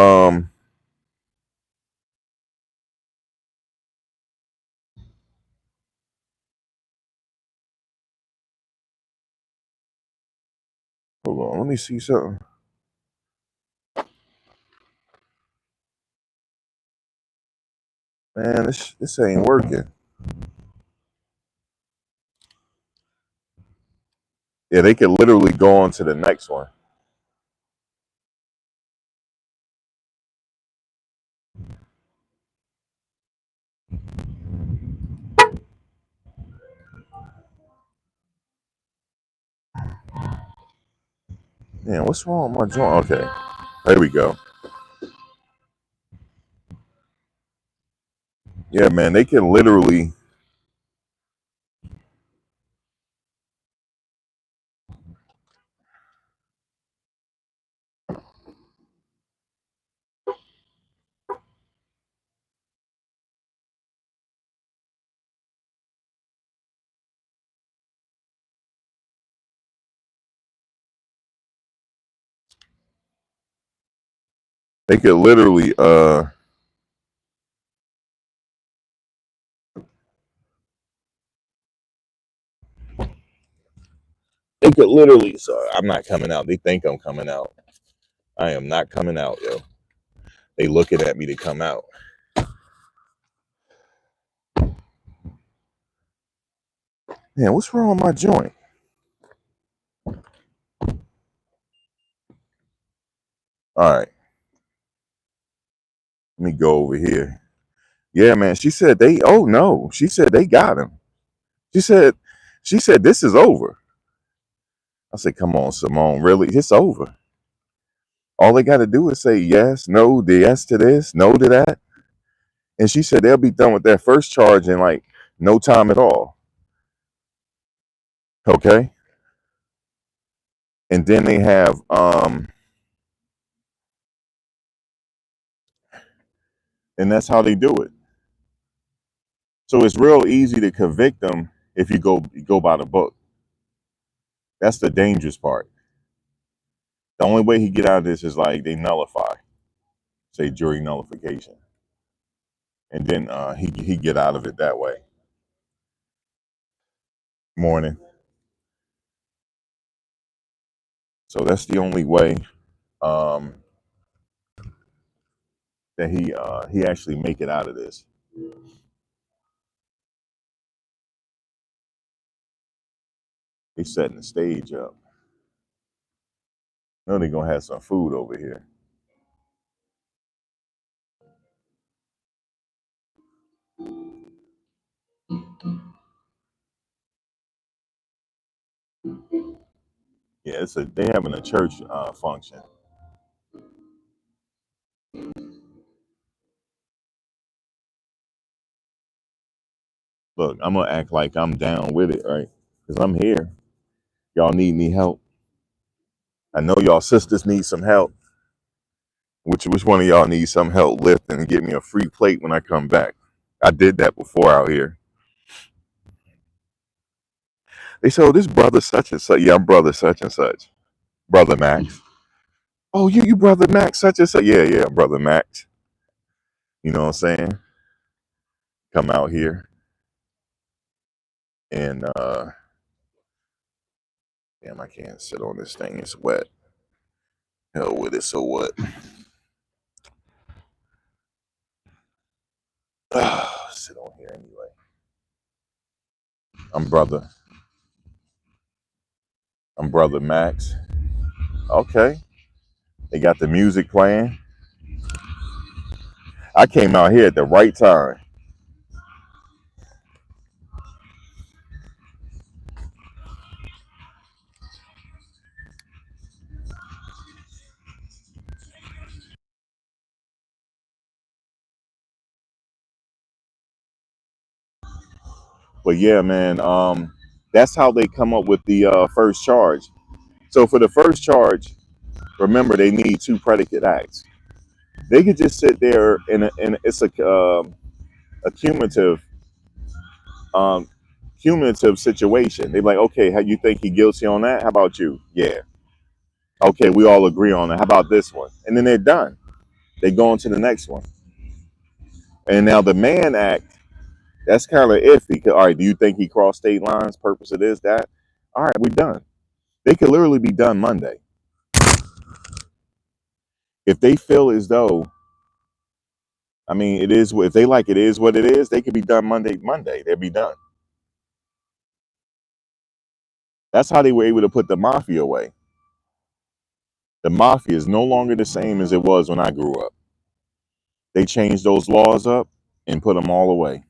hold on, let me see something. Man, this ain't working. Yeah, they could literally go on to the next one. Man, what's wrong with my joint? Okay, there we go. Yeah, man, they could literally, they could literally, they could literally. Sorry, I'm not coming out. They think I'm coming out. I am not coming out, yo. They looking at me to come out. Man, what's wrong with my joint? All right, let me go over here. Yeah, man. She said they. Oh no, she said they got him. She said, she said this is over. I said, come on, Simone, really? It's over. All they got to do is say yes, no, the yes to this, no to that. And she said they'll be done with that first charge in like no time at all. Okay. And then they have and that's how they do it. So it's real easy to convict them if you go by the book. That's the dangerous part. The only way he get out of this is like they nullify, say jury nullification. And then he get out of it that way. Morning. So that's the only way um, that he actually make it out of this. He's setting the stage up. No, they're gonna have some food over here. Yeah, they having a church function. Look, I'm gonna act like I'm down with it, right? Because I'm here. Y'all need me help. I know y'all sisters need some help. Which one of y'all needs some help lifting and get me a free plate when I come back? I did that before out here. They said, "Oh, this brother such and such." Yeah, I'm brother such and such. Brother Max. Oh, you brother Max such and such. Yeah, yeah, brother Max. You know what I'm saying? Come out here and damn, I can't sit on this thing. It's wet. Hell with it. So what? Sit on here anyway. I'm brother. I'm brother Max. Okay. They got the music playing. I came out here at the right time. But yeah, man, that's how they come up with the first charge. So for the first charge, remember they need two predicate acts. They could just sit there and it's a um, cumulative situation. They're like, okay, how you think he guilty on that? How about you? Yeah. Okay, we all agree on that. How about this one? And then they're done. They go on to the next one. And now the Mann Act, that's kind of iffy. All right, do you think he crossed state lines? Purpose of this, that? All right, we're done. They could literally be done Monday. If they feel as though, I mean, it is, if they like it is what it is, they could be done Monday. They'll be done. That's how they were able to put the mafia away. The mafia is no longer the same as it was when I grew up. They changed those laws up and put them all away.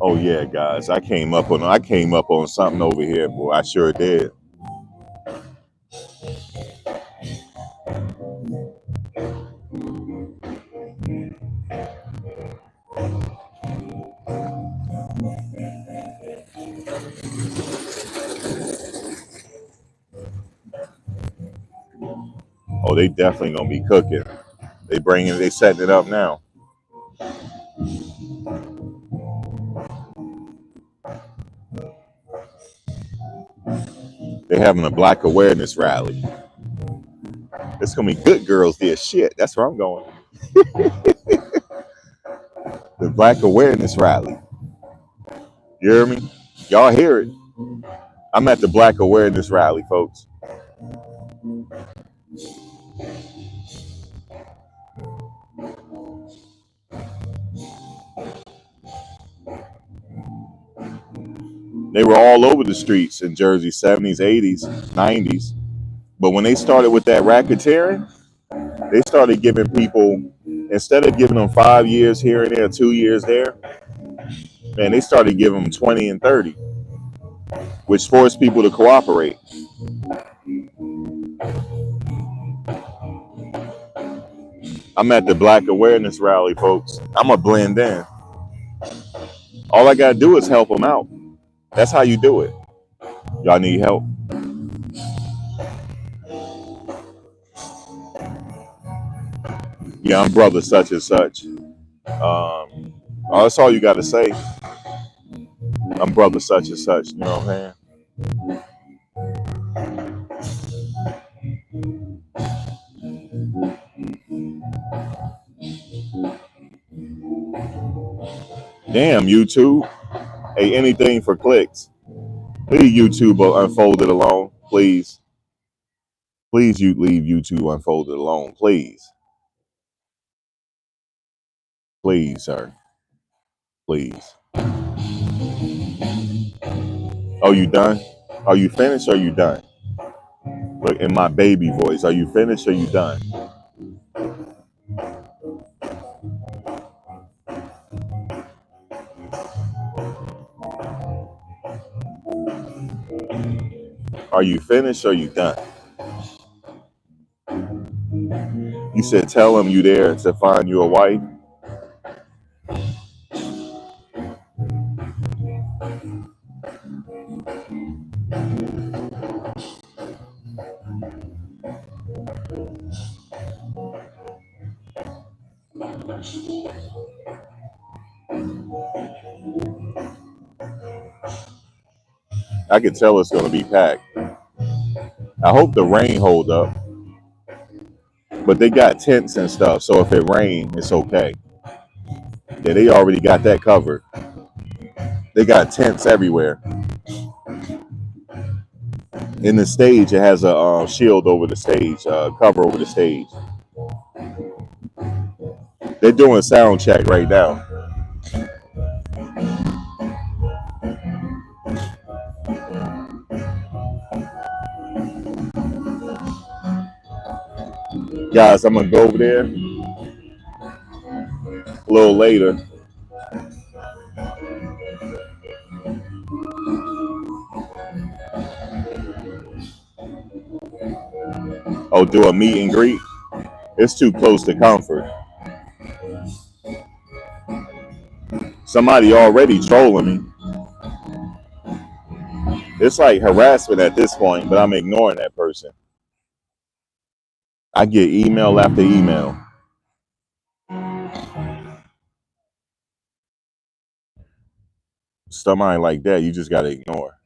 Oh yeah, guys, I came up on something over here, boy. I sure did. Oh, they definitely gonna be cooking. They setting it up now. They're having a black awareness rally. It's gonna be good girls there. Shit, that's where I'm going. The black awareness rally. You hear me? Y'all hear it? I'm at the black awareness rally, folks. They were all over the streets in Jersey, 70s, 80s, 90s. But when they started with that racketeering, they started giving people, instead of giving them 5 years here and there, 2 years there, man, they started giving them 20 and 30, which forced people to cooperate. I'm at the black awareness rally, folks. I'm going to blend in. All I got to do is help them out. That's how you do it. Y'all need help? Yeah, I'm brother such and such. Oh, that's all you got to say. I'm brother such and such. You know what I'm saying? Damn, YouTube. Hey, anything for clicks. Leave YouTube unfolded alone, please. Please, you leave YouTube unfolded alone, please. Please, sir. Please. Oh, you done? Are you finished or you done? Look, in my baby voice, are you finished or you done? Are you finished or you done? You said tell him you there to find you a wife. I can tell it's going to be packed. I hope the rain hold up, but they got tents and stuff, so if it rains, it's okay. Yeah, they already got that covered. They got tents everywhere. In the stage, it has a shield over the stage, cover over the stage. They're doing sound check right now. Guys, I'm going to go over there a little later. Oh, do a meet and greet. It's too close to comfort. Somebody already trolling me. It's like harassment at this point, but I'm ignoring that person. I get email after email. Somebody like that, you just gotta ignore.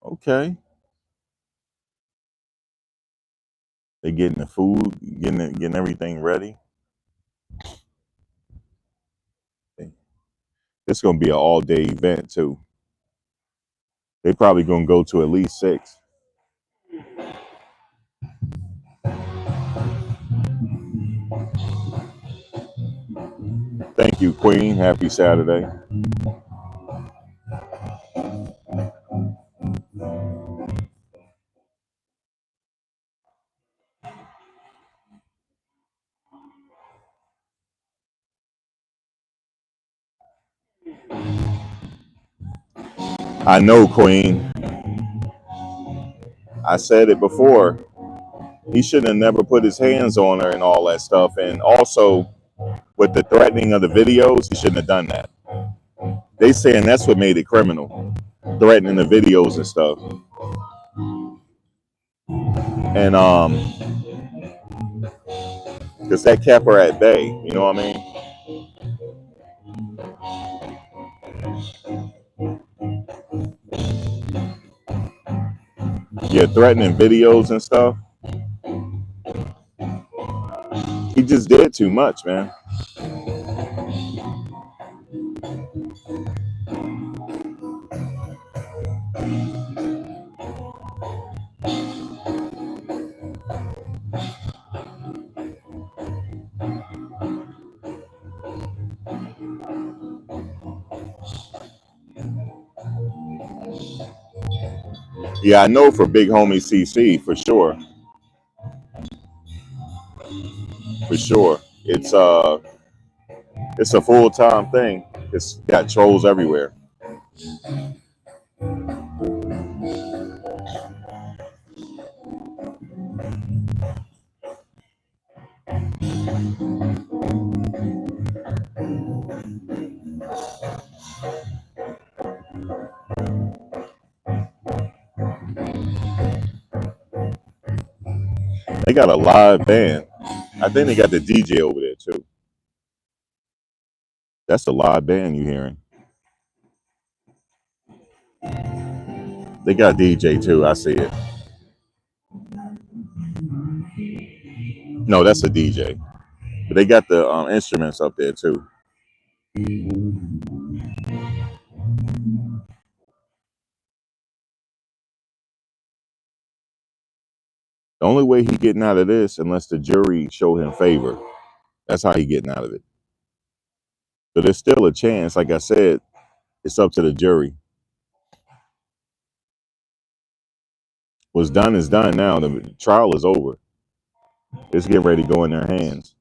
Okay. They getting the food, getting everything ready. It's gonna be an all day event too. They probably gonna go to at least 6. Thank you, Queen. Happy Saturday. I know, Queen. I said it before. He should have never put his hands on her and all that stuff. And also with the threatening of the videos, he shouldn't have done that. They saying that's what made it criminal, threatening the videos and stuff. And because that kept her at bay, you know what I mean? Yeah, threatening videos and stuff. He just did too much, man. Yeah, I know for big homie CC for sure, for sure. It's a full time thing. It's got trolls everywhere. They got a live band. I think they got the DJ over there too. That's the live band you hearing. They got DJ too. I see it. No, that's a DJ. But they got the instruments up there too. The only way he getting out of this, unless the jury show him favor, that's how he getting out of it. So there's still a chance. Like I said, it's up to the jury. What's done is done now. The trial is over. It's getting ready to go in their hands.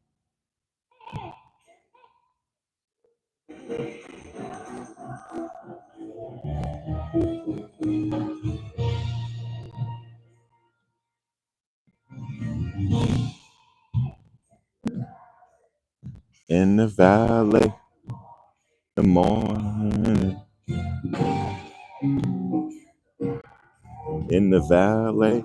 In the valley, the morning. In the valley.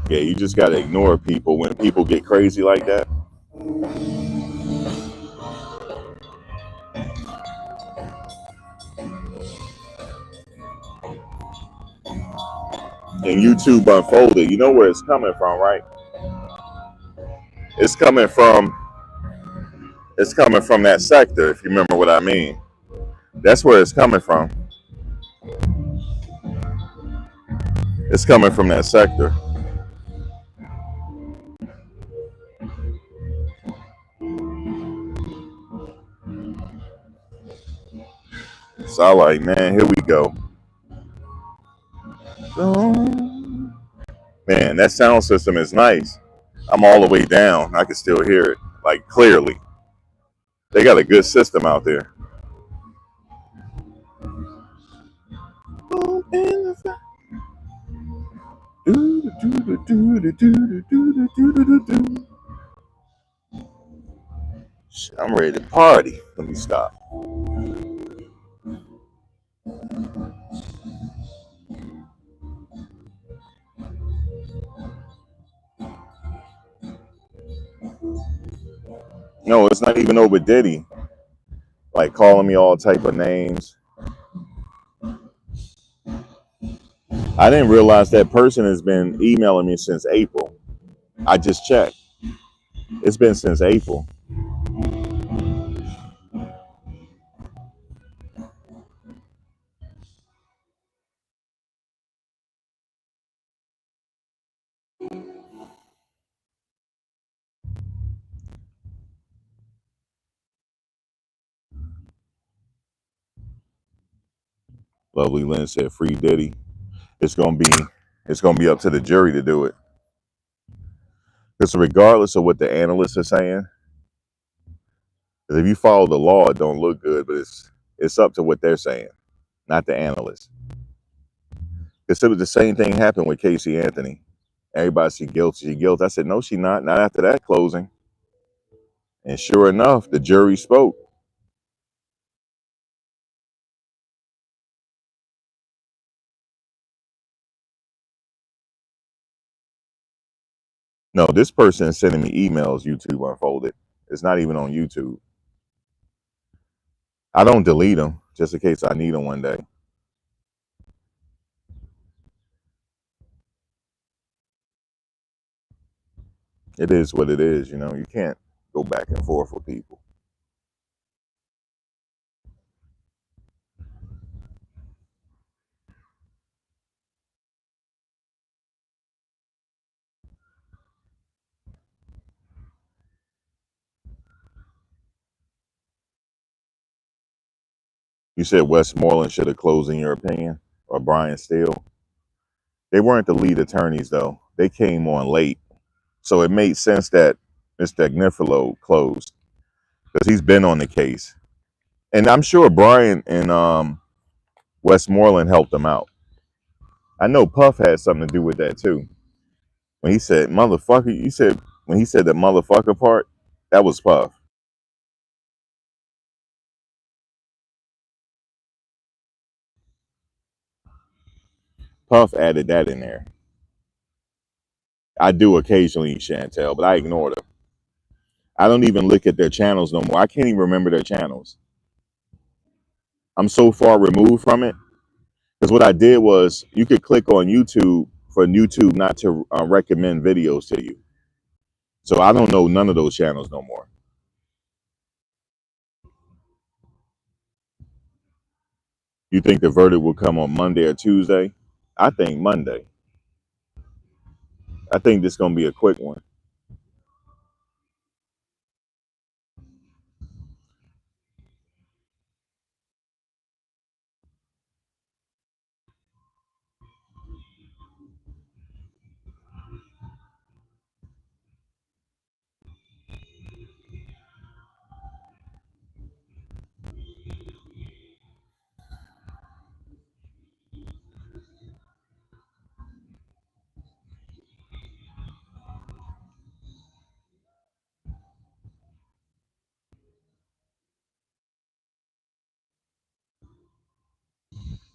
Yeah, you just gotta ignore people when people get crazy like that. And YouTube unfolded. You know where it's coming from, right? It's coming from that sector, if you remember what I mean. That's where it's coming from. It's coming from that sector. So I like, man, here we go. Man, that sound system is nice. I'm all the way down. I can still hear it, like clearly. They got a good system out there. Shit, I'm ready to party. Let me stop. No, it's not even over Diddy. Like calling me all type of names. I didn't realize that person has been emailing me since April. I just checked. It's been since April. Lovely Lynn said, "Free Diddy." It's gonna be, it's gonna be up to the jury to do it. Because regardless of what the analysts are saying, 'cause if you follow the law, it don't look good. But it's up to what they're saying, not the analysts. Because it was the same thing happened with Casey Anthony. Everybody said guilty, she guilty. I said no, she not. Not after that closing. And sure enough, the jury spoke. No, this person is sending me emails. YouTube unfolded. It's not even on YouTube. I don't delete them just in case I need them one day. It is what it is. You know, you can't go back and forth with people. You said Westmoreland should have closed in your opinion, or Brian Steele. They weren't the lead attorneys though. They came on late, so it made sense that Mr. Agnifilo closed because he's been on the case, and I'm sure Brian and Westmoreland helped him out. I know Puff had something to do with that too. When he said "motherfucker," you said when he said the "motherfucker" part, that was Puff. Puff added that in there. I do occasionally, Chantel, but I ignore them. I don't even look at their channels no more. I can't even remember their channels. I'm so far removed from it because what I did was you could click on YouTube for YouTube not to recommend videos to you. So I don't know none of those channels no more. You think the verdict will come on Monday or Tuesday? I think Monday. I think this is gonna be a quick one.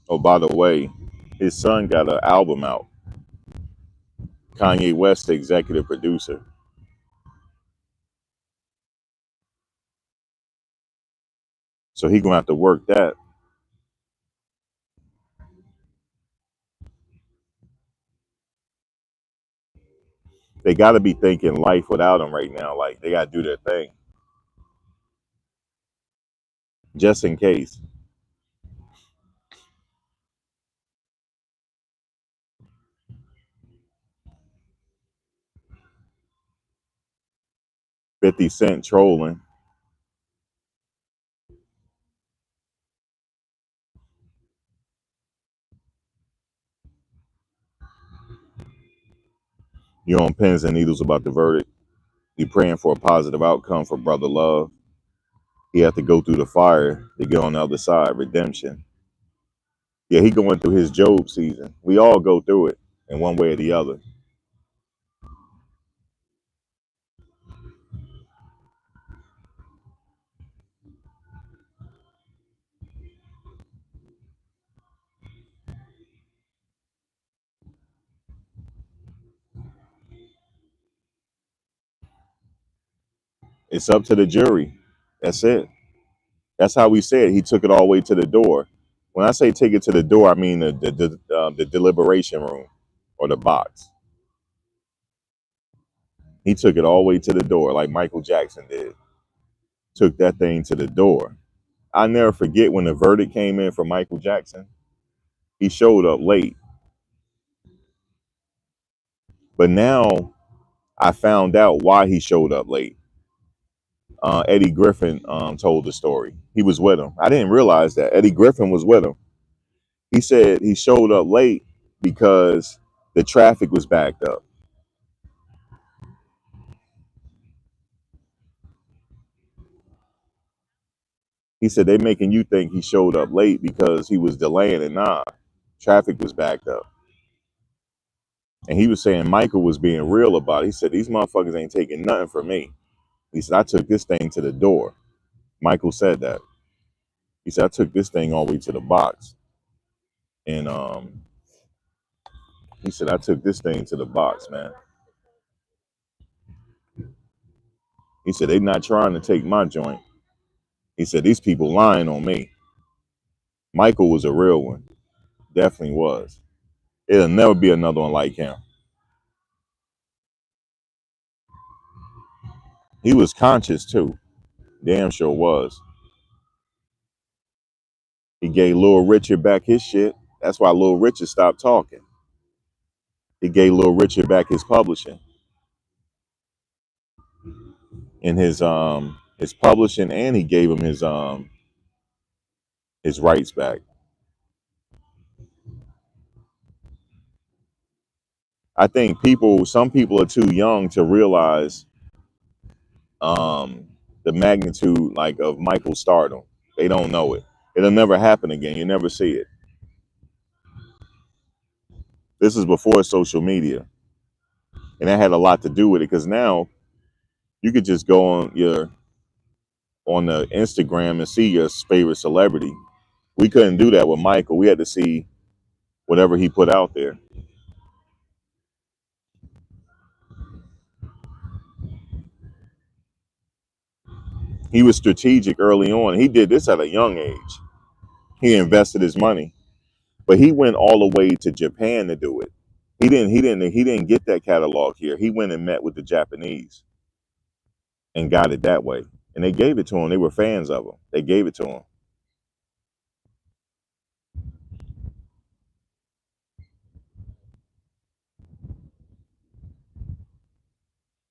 Oh, by the way, his son got an album out. Kanye West, the executive producer. So he gonna have to work that. They gotta be thinking life without him right now. Like they gotta do their thing. Just in case. 50 Cent trolling. You're on pins and needles about the verdict. You're praying for a positive outcome for brother love. He had to go through the fire to get on the other side, redemption. Yeah, he going through his Job season. We all go through it in one way or the other. It's up to the jury. That's it. That's how we said he took it all the way to the door. When I say take it to the door, I mean the deliberation room or the box. He took it all the way to the door, like Michael Jackson did. Took that thing to the door. I never forget when the verdict came in for Michael Jackson. He showed up late, but now I found out why he showed up late. Eddie Griffin told the story. He was with him. I didn't realize that Eddie Griffin was with him. He said he showed up late because the traffic was backed up. He said they making you think he showed up late because he was delaying, and nah, traffic was backed up. And he was saying Michael was being real about it. He said these motherfuckers ain't taking nothing from me. He said I took this thing to the door. Michael said that. He said I took this thing all the way to the box, and he said I took this thing to the box, man. He said they not trying to take my joint. He said these people lying on me. Michael was a real one, definitely was. It'll never be another one like him. He was conscious too. Damn sure was. He gave Lil Richard back his shit. That's why Lil Richard stopped talking. He gave Lil Richard back his publishing and his publishing, and he gave him his rights back. I think some people are too young to realize um, the magnitude like of Michael's stardom. They don't know it. It'll never happen again. You never see it. This is before social media, and that had a lot to do with it because now you could just go on the Instagram and see your favorite celebrity. We couldn't do that with Michael. We had to see whatever he put out there. He was strategic early on. He did this at a young age. He invested his money, but he went all the way to Japan to do it. He didn't get that catalog here. He went and met with the Japanese and got it that way. And they gave it to him. They were fans of him. They gave it to him.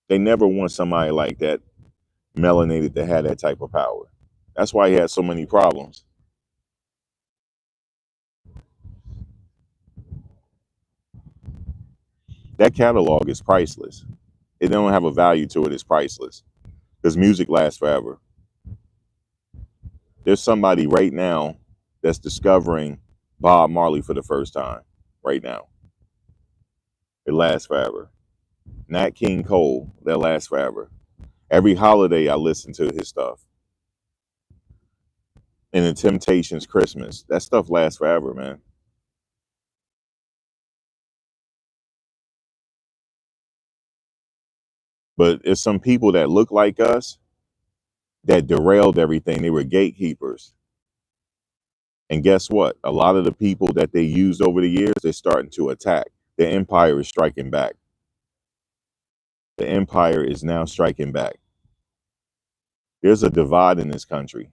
They never want somebody like that melanated to have that type of power. That's why he had so many problems. That catalog is priceless. It don't have a value to it. It's priceless because music lasts forever. There's somebody right now that's discovering Bob Marley for the first time right now. It lasts forever. Nat King Cole, that lasts forever. Every holiday I listen to his stuff. And the Temptations Christmas, that stuff lasts forever, man. But it's some people that look like us that derailed everything. They were gatekeepers. And guess what? A lot of the people that they used over the years, they're starting to attack. The empire is striking back. The empire is now striking back. There's a divide in this country.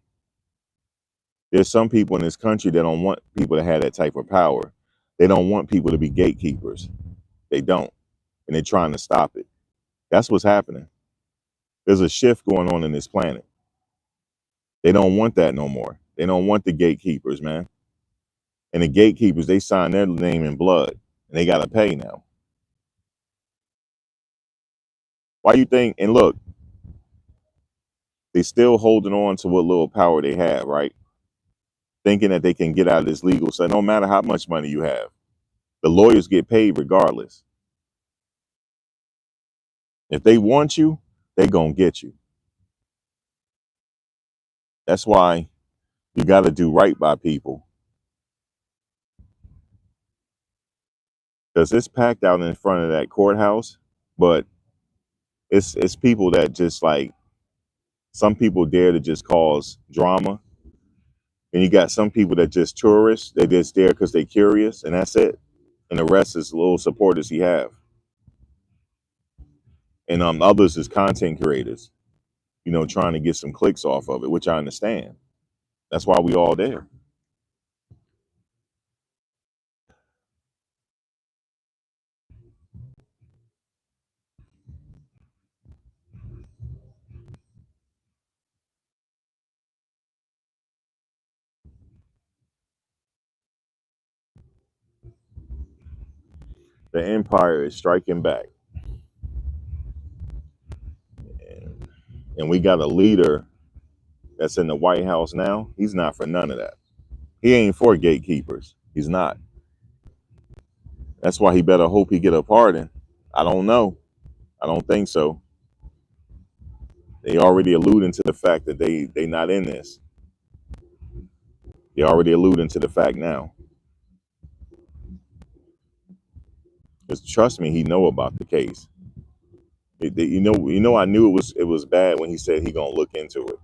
There's some people in this country that don't want people to have that type of power. They don't want people to be gatekeepers. They don't. And they're trying to stop it. That's what's happening. There's a shift going on in this planet. They don't want that no more. They don't want the gatekeepers, man. And the gatekeepers, they sign their name in blood, and they got to pay now. Why you think? And look, they still holding on to what little power they have, right? Thinking that they can get out of this legal. So no matter how much money you have, the lawyers get paid regardless. If they want you, they gonna get you. That's why you got to do right by people, because it's packed out in front of that courthouse. But it's people that just like, some people dare to just cause drama, and you got some people that just tourists. They just there because they curious, and that's it. And the rest is little supporters he have, and others is content creators. Trying to get some clicks off of it, which I understand. That's why we all there. The empire is striking back, and we got a leader that's in the White House now. He's not for none of that. He ain't for gatekeepers. He's not. That's why he better hope he get a pardon. I don't know. I don't think so. They already alluding to the fact that they not in this. They already alluding to the fact now. Because trust me, he know about the case. I knew it was bad when he said he gonna look into it.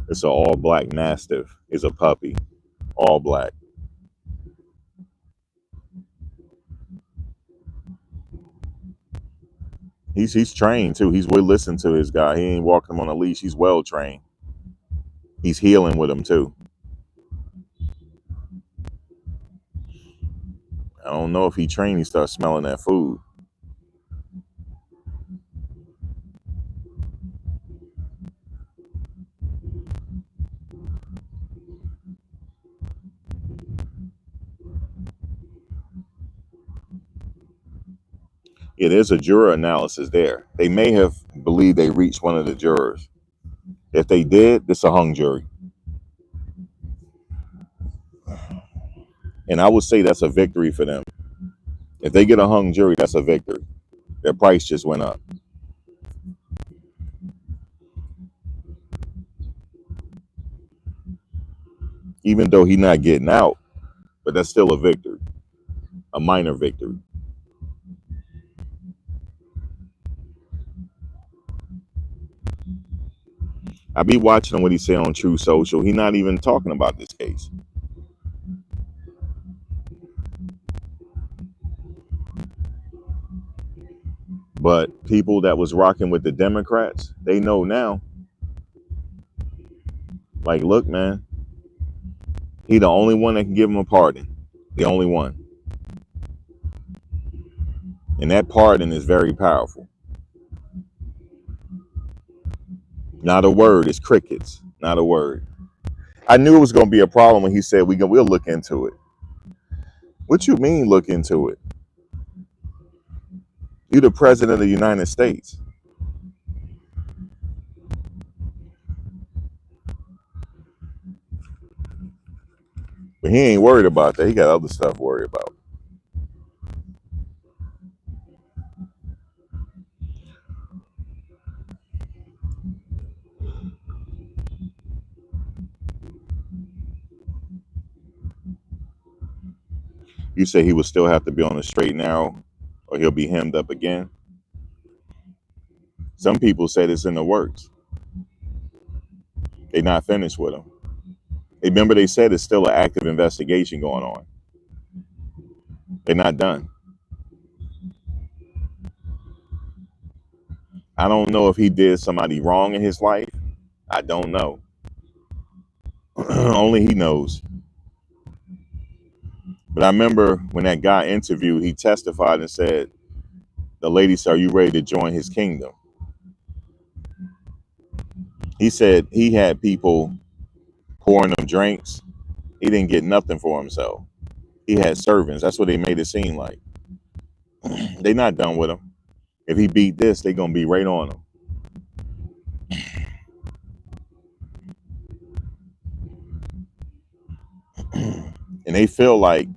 It's an all black mastiff. It's a puppy, all black. He's trained too. He's will listen to his guy. He ain't walking him on a leash. He's well trained. He's healing with him too. I don't know if he trained. He starts smelling that food. Yeah, there's a juror analysis there. They may have believed they reached one of the jurors. If they did, this a hung jury. And I would say that's a victory for them. If they get a hung jury, that's a victory. Their price just went up. Even though he's not getting out, but that's still a victory, a minor victory. I be watching what he say on True Social. He not even talking about this case. But people that was rocking with the Democrats, they know now. Like, look, man, he the only one that can give him a pardon. The only one. And that pardon is very powerful. Not a word. It's crickets. Not a word. I knew it was going to be a problem when he said we'll look into it. What you mean look into it? You the president of the United States. But he ain't worried about that. He got other stuff to worry about. You say he would still have to be on the straight and narrow, or he'll be hemmed up again. Some people said it's in the works. They not finished with him. Remember, they said it's still an active investigation going on. They're not done. I don't know if he did somebody wrong in his life, I don't know. Only he knows. But I remember when that guy interviewed, he testified and said, the lady said, "Are you ready to join his kingdom?" He said he had people pouring him drinks. He didn't get nothing for himself. He had servants. That's what they made it seem like. They not done with him. If he beat this, they gonna be right on him. And they feel like,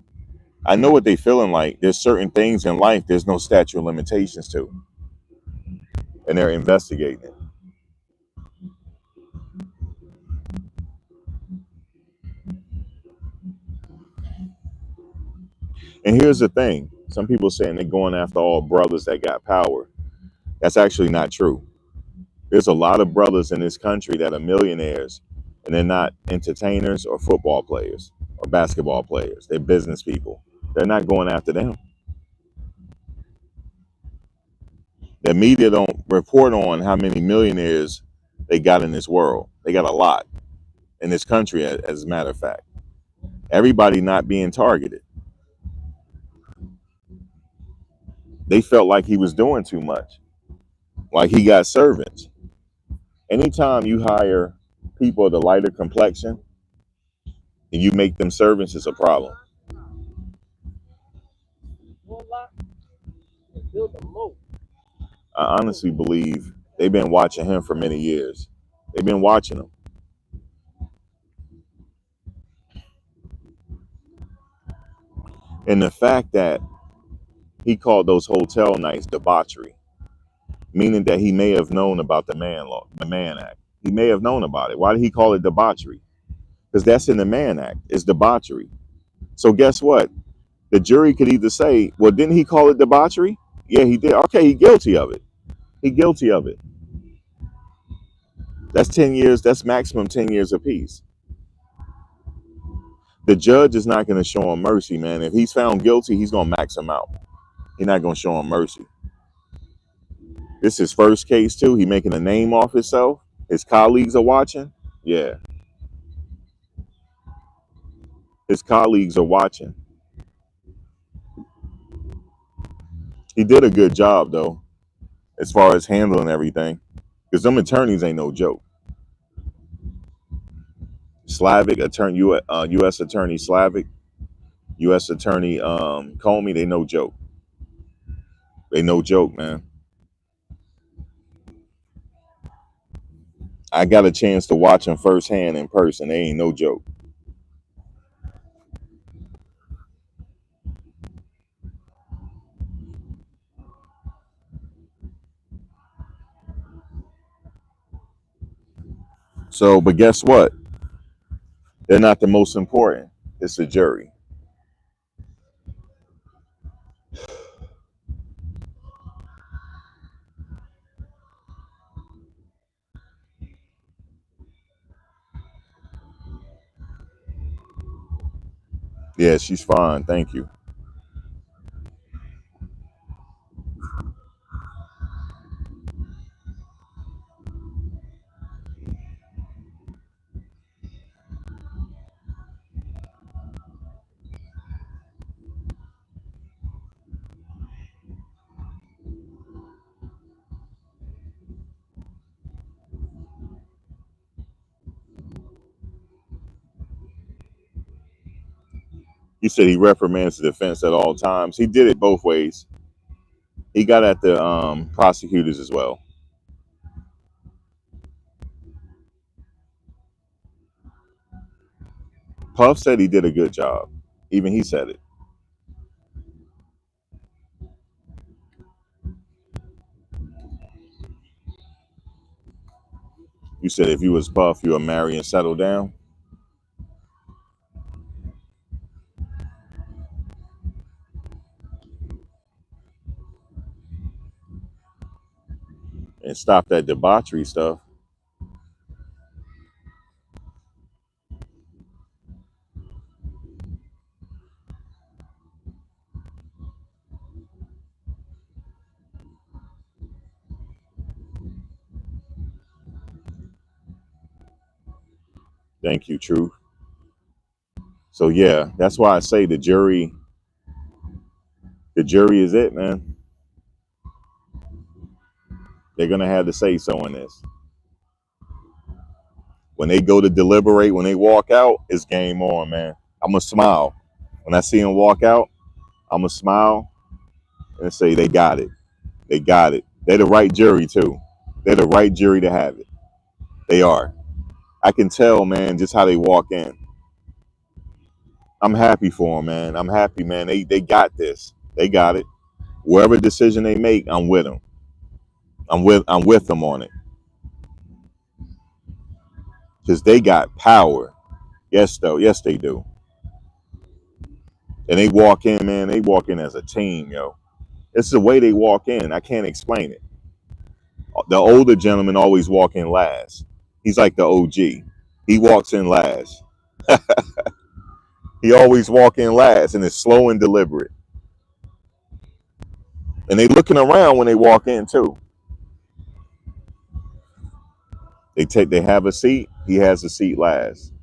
I know what they feeling like. There's certain things in life there's no statute of limitations to, and they're investigating it. And here's the thing: some people saying they're going after all brothers that got power. That's actually not true. There's a lot of brothers in this country that are millionaires, and they're not entertainers or football players or basketball players. They're business people. They're not going after them. The media don't report on how many millionaires they got in this world. They got a lot in this country, as a matter of fact. Everybody not being targeted. They felt like he was doing too much, like he got servants. Anytime you hire people of the lighter complexion and you make them servants, it's a problem. I honestly believe they've been watching him for many years. They've been watching him. And the fact that he called those hotel nights debauchery, meaning that he may have known about the man law, the Man Act. He may have known about it. Why did he call it debauchery? Because that's in the Man Act. It's debauchery. So guess what? The jury could either say, well, didn't he call it debauchery? Yeah, he did. Okay, he guilty of it. He guilty of it. That's 10 years. That's maximum 10 years apiece. The judge is not going to show him mercy, man. If he's found guilty, he's going to max him out. He's not going to show him mercy. This is his first case, too. He making a name off himself. His colleagues are watching. Yeah, his colleagues are watching. He did a good job, though, as far as handling everything. Because them attorneys ain't no joke. Slavic attorney, U.S. attorney Slavic, U.S. attorney Comey, they no joke. They no joke, man. I got a chance to watch them firsthand in person. They ain't no joke. So, but guess what? They're not the most important. It's the jury. Yeah, she's fine. Thank you. He said he reprimands the defense at all times. He did it both ways. He got at the prosecutors as well. Puff said he did a good job. Even he said it. You said if you was Puff, you would marry and settle down and stop that debauchery stuff. Thank you, Truth. So yeah, that's why I say the jury is it, man. They're gonna have to say so in this. When they go to deliberate, when they walk out, it's game on, man. I'm gonna smile when I see them walk out. I'm gonna smile and say they got it. They got it. They're the right jury too. They're the right jury to have it. They are. I can tell, man, just how they walk in. I'm happy for them, man. I'm happy, man. They got this. They got it. Whatever decision they make, I'm with them. I'm with them on it because they got power. Yes, though. Yes, they do. And they walk in, man. They walk in as a team, yo. It's the way they walk in. I can't explain it. The older gentleman always walk in last. He's like the OG. He walks in last. He always walk in last, and it's slow and deliberate. And they looking around when they walk in too. They have a seat. He has a seat last.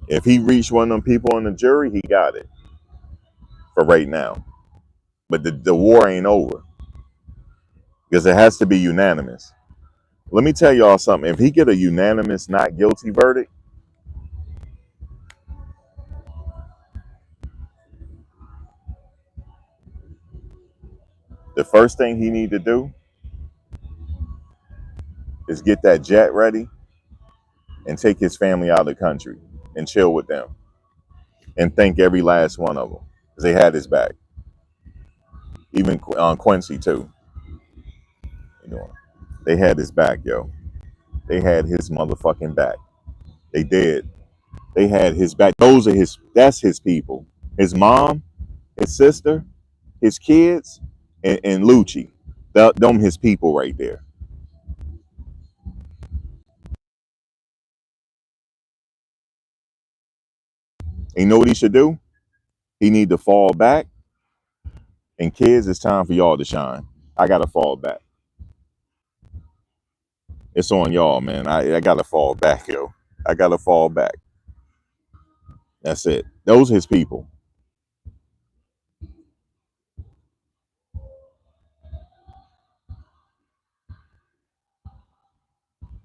If he reached one of them people on the jury, he got it for right now. But the war ain't over because it has to be unanimous. Let me tell y'all something. If he get a unanimous not guilty verdict, the first thing he need to do is get that jet ready and take his family out of the country and chill with them and thank every last one of them because they had his back. Even Quincy too. You know, they had his back, yo. They had his motherfucking back. They did. They had his back. Those are his. That's his people. His mom, his sister, his kids, and Lucci. Them his people right there. And you know what he should do? He need to fall back. And kids, it's time for y'all to shine. I gotta fall back. It's on y'all, man. I gotta fall back, yo. I gotta fall back. That's it. Those his people.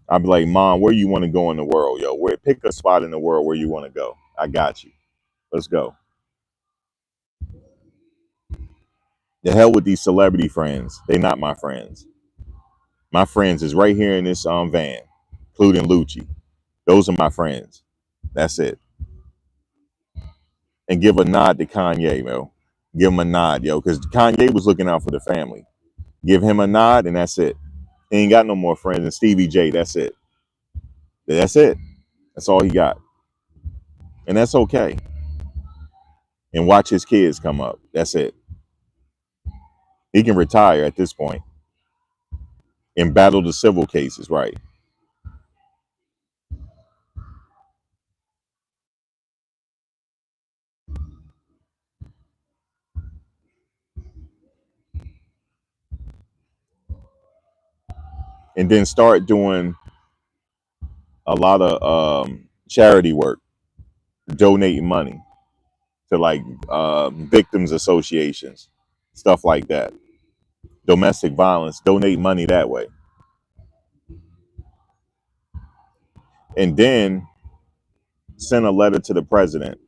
I'd be like, Mom, where you want to go in the world, yo? Where pick a spot in the world where you want to go. I got you. Let's go. The hell with these celebrity friends. They not my friends. My friends is right here in this van, including Lucci. Those are my friends. That's it. And give a nod to Kanye, yo. Give him a nod, yo, because Kanye was looking out for the family. Give him a nod, and that's it. He ain't got no more friends. And Stevie J, that's it. That's it. That's all he got. And that's okay. And watch his kids come up. That's it. He can retire at this point and battle the civil cases, right? And then start doing a lot of charity work, donating money to like victims associations, stuff like that. Domestic violence, donate money that way. And then send a letter to the president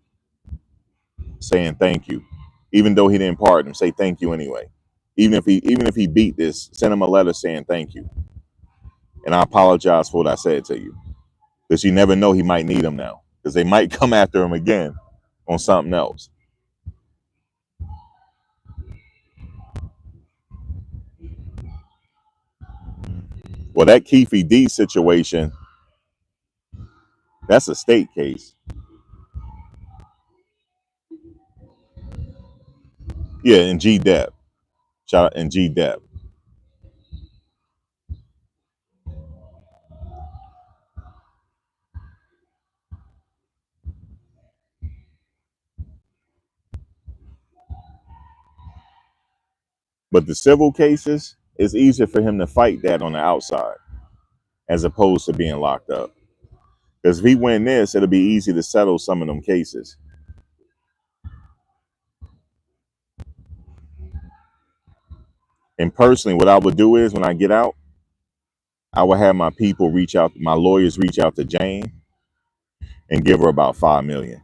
saying thank you. Even though he didn't pardon him, say thank you anyway. Even if he beat this, send him a letter saying thank you. And I apologize for what I said to you. Because you never know, he might need him now. Because they might come after him again on something else. Well, that Keefe D situation, that's a state case. Yeah, and G Dep. Shout out and G Dep. But the civil cases, it's easier for him to fight that on the outside as opposed to being locked up. Because if he win this, it'll be easy to settle some of them cases. And personally, what I would do is when I get out, I would have my people reach out, my lawyers reach out to Jane and give her about 5 million,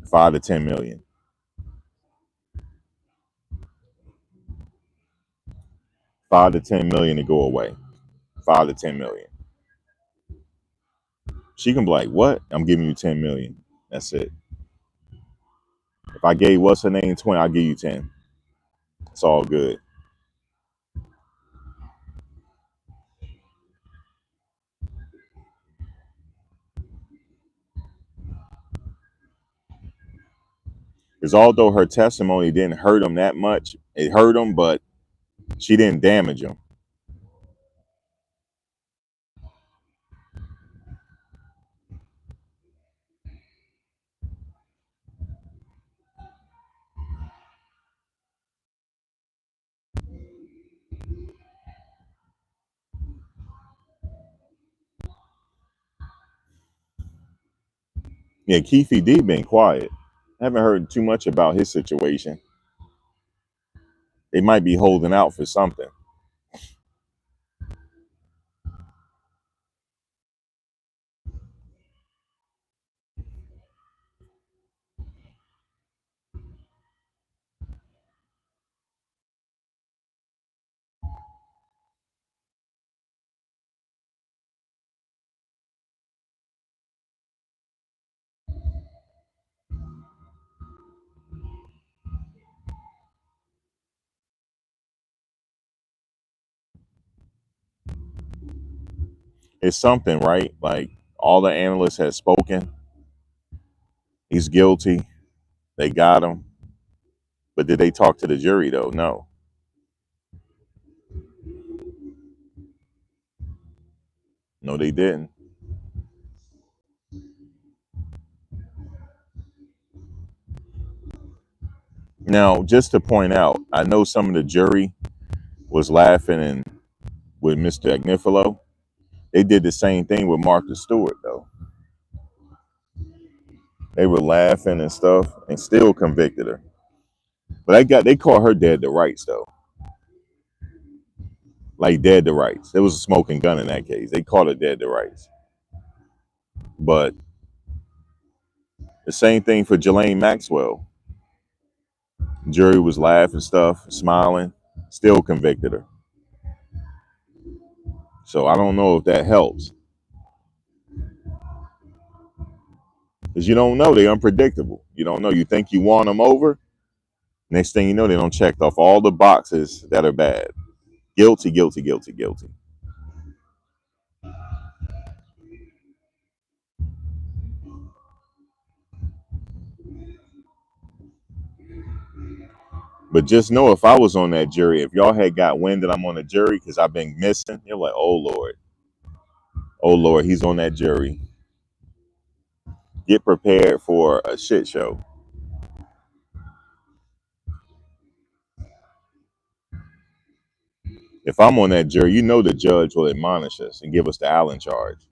5 to 10 million, 5 to 10 million to go away, 5 to 10 million. She can be like, "What? I'm giving you 10 million. That's it. If I gave what's her name 20, I'll give you 10. It's all good." Because although her testimony didn't hurt him that much, it hurt him, but she didn't damage him. Yeah, Keefe D been quiet. I haven't heard too much about his situation. They might be holding out for something. It's something, right? Like all the analysts had spoken. He's guilty. They got him. But did they talk to the jury though? No. No, they didn't. Now, just to point out, I know some of the jury was laughing and with Mr. Agnifilo. They did the same thing with Martha Stewart, though. They were laughing and stuff and still convicted her. But they caught her dead to rights though. Like dead to rights. There was a smoking gun in that case. They caught her dead to rights. But the same thing for Ghislaine Maxwell. Jury was laughing stuff, smiling, still convicted her. So I don't know if that helps. Because you don't know, they're unpredictable. You don't know. You think you won them over. Next thing you know, they don't check off all the boxes that are bad. Guilty, guilty, guilty, guilty. But just know if I was on that jury, if y'all had got wind that I'm on the jury because I've been missing, you're like, oh Lord, he's on that jury. Get prepared for a shit show. If I'm on that jury, you know the judge will admonish us and give us the Allen charge.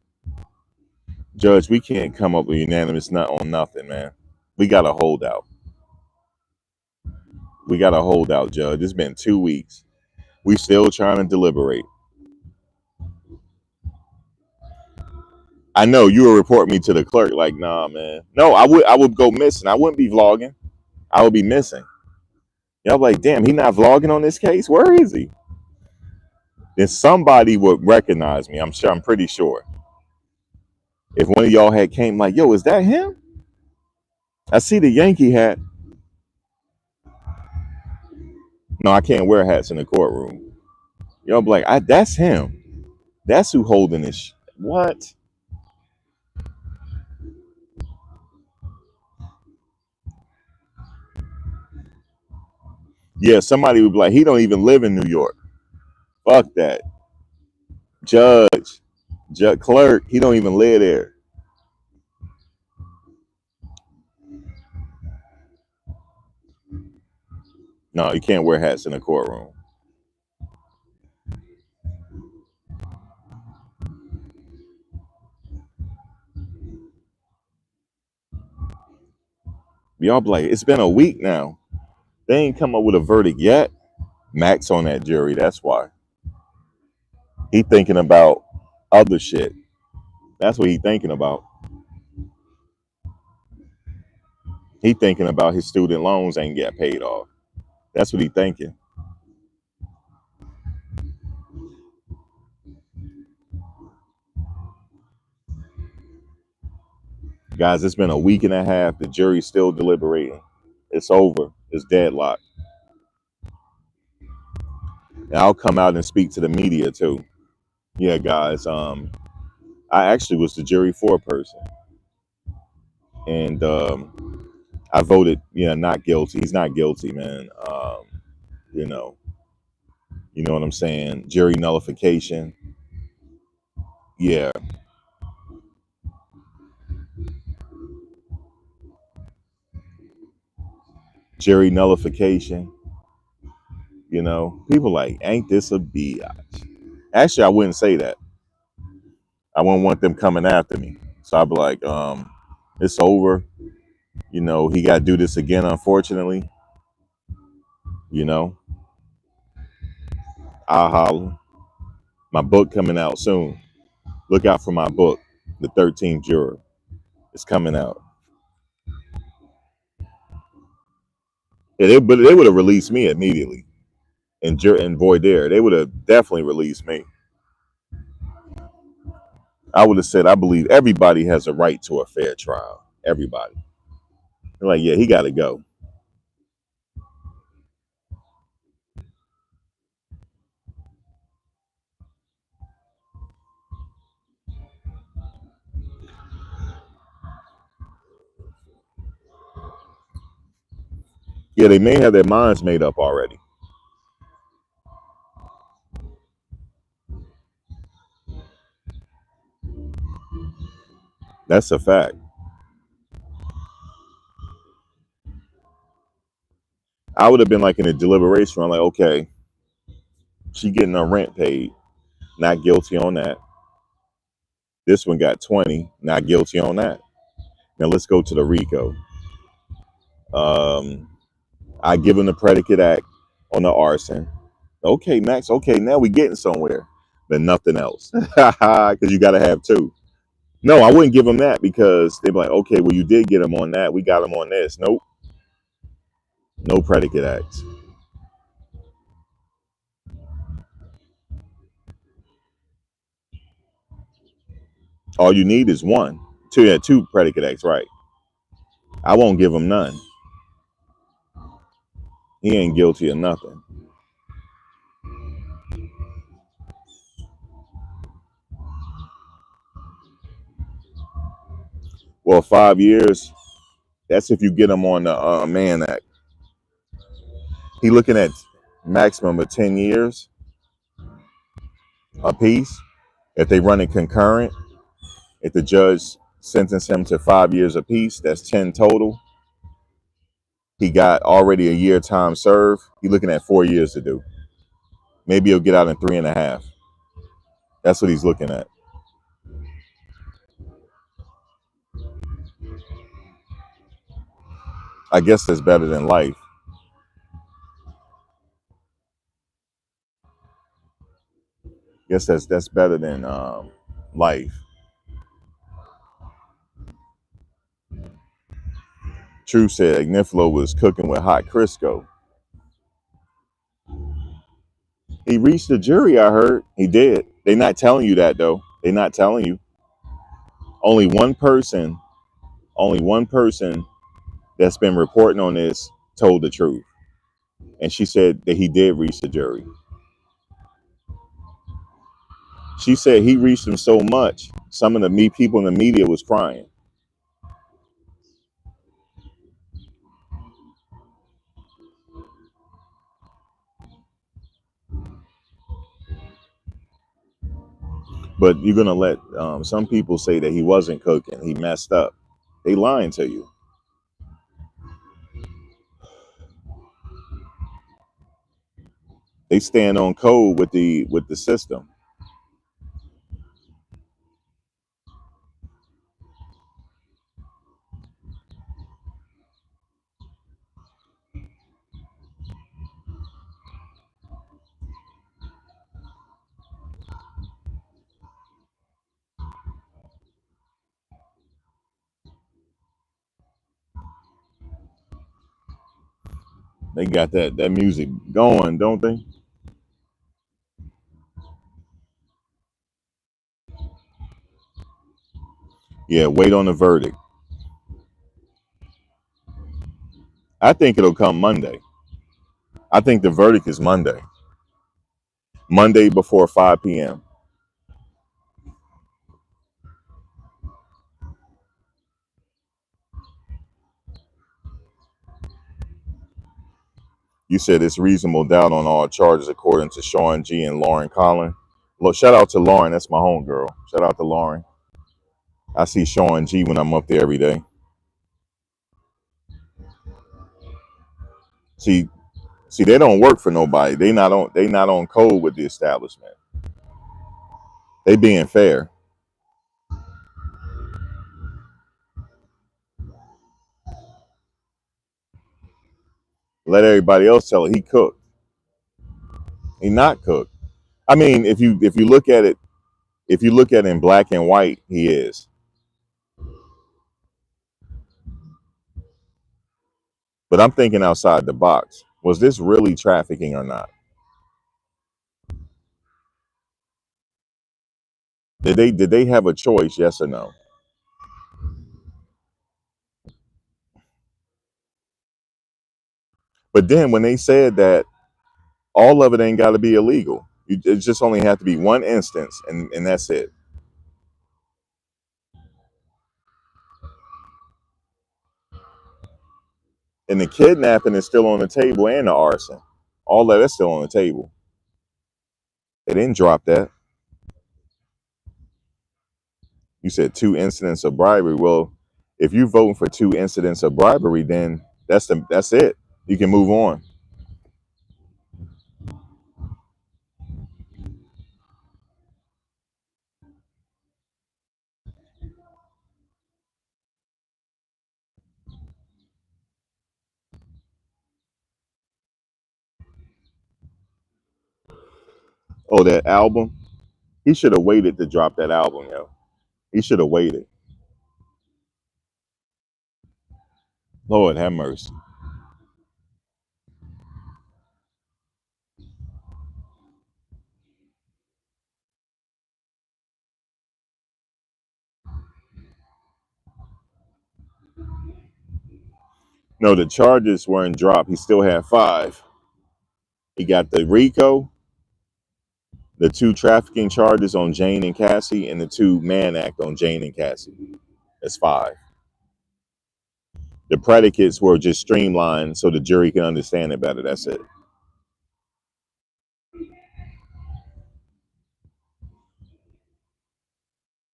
Judge, we can't come up with unanimous nut on nothing, man. We got to hold out. We got to hold out, Judge. It's been 2 weeks. We still trying to deliberate. I know you will report me to the clerk. Like, nah, man. No, I would go missing. I wouldn't be vlogging. I would be missing. Y'all like, damn, he not vlogging on this case. Where is he? Then somebody would recognize me. I'm sure. I'm pretty sure. If one of y'all had came like, yo, is that him? I see the Yankee hat. No, I can't wear hats in the courtroom. Y'all be like, that's him. That's who holding this. What? Yeah, somebody would be like, he don't even live in New York. Fuck that. Judge, clerk, he don't even live there. No, you can't wear hats in a courtroom. Y'all be like, it's been a week now. They ain't come up with a verdict yet. Max on that jury. That's why he thinking about other shit. That's what he thinking about. He thinking about his student loans ain't get paid off. That's what he thinking. Guys, it's been a week and a half. The jury's still deliberating. It's over. It's deadlocked. And I'll come out and speak to the media too. Yeah, guys. I actually was the jury foreperson, and I voted, not guilty. He's not guilty, man. You know, you know what I'm saying? Jury nullification. Yeah, jury nullification. People like, ain't this a biatch? Actually, I wouldn't say that. I wouldn't want them coming after me. So I'd be like, it's over. He got to do this again, unfortunately. You know, I'll holler. My book coming out soon. Look out for my book, The 13th Juror. It's coming out. But they would have released me immediately. And voir dire, they would have definitely released me. I would have said, I believe everybody has a right to a fair trial. Everybody. They're like, yeah, he got to go. Yeah, they may have their minds made up already. That's a fact. I would have been like in a deliberation. I'm like, okay, she getting her rent paid. Not guilty on that. This one got 20. Not guilty on that. Now let's go to the RICO. Um, I give him the predicate act on the arson. Okay, Max. Okay, now we getting somewhere. But nothing else, because you got to have two. No, I wouldn't give him that because they'd be like, okay, well, you did get him on that. We got him on this. Nope, no predicate acts. All you need is one. Two, yeah, two predicate acts, right? I won't give him none. He ain't guilty of nothing. Well, 5 years. That's if you get him on the Mann Act. He looking at maximum of 10 years apiece. If they run it concurrent, if the judge sentenced him to 5 years apiece, that's 10 total. He got already a year time served. He looking at 4 years to do. Maybe he'll get out in 3.5. That's what he's looking at. I guess that's better than life. Guess that's better than life. True said Ignifilo was cooking with hot Crisco. He reached the jury, I heard. He did. They not telling you that though. They not telling you. Only one person, only one person that's been reporting on this told the truth. And she said that he did reach the jury. She said he reached them so much, some of the people in the media was crying. But you're gonna let some people say that he wasn't cooking, he messed up. They lying to you. They stand on code with the system. They got that music going, don't they? Yeah, wait on the verdict. I think it'll come Monday. I think the verdict is Monday. Monday before 5 p.m. You said it's reasonable doubt on all charges according to Sean G and Lauren Collin. Look, shout out to Lauren. That's my homegirl. Shout out to Lauren. I see Sean G when I'm up there every day. See, see, they don't work for nobody. They not on code with the establishment. They being fair. Let everybody else tell it. He cooked. He not cooked. I mean, if you look at it, if you look at it in black and white, he is. But I'm thinking outside the box. Was this really trafficking or not? Did they have a choice? Yes or no? But then when they said that all of it ain't got to be illegal, it just only have to be one instance, and that's it. And the kidnapping is still on the table, and the arson, all of that's still on the table. They didn't drop that. You said two incidents of bribery. Well, if you're voting for two incidents of bribery, then that's it. You can move on. Oh, that album. He should have waited to drop that album, yo. He should have waited. Lord have mercy. No, the charges weren't dropped. He still had five. He got the RICO, the two trafficking charges on Jane and Cassie, and the two Mann Act on Jane and Cassie. That's five. The predicates were just streamlined so the jury can understand it better. That's it.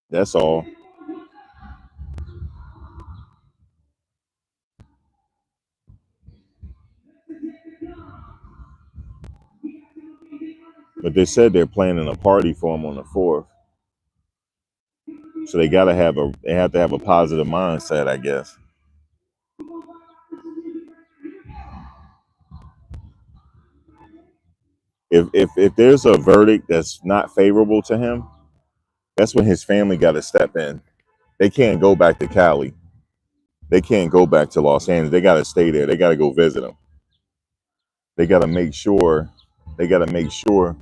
That's all. But they said they're planning a party for him on the 4th. So they have to have a positive mindset, I guess. If there's a verdict that's not favorable to him, that's when his family got to step in. They can't go back to Cali. They can't go back to Los Angeles. They got to stay there. They got to go visit him. They got to make sure. They got to make sure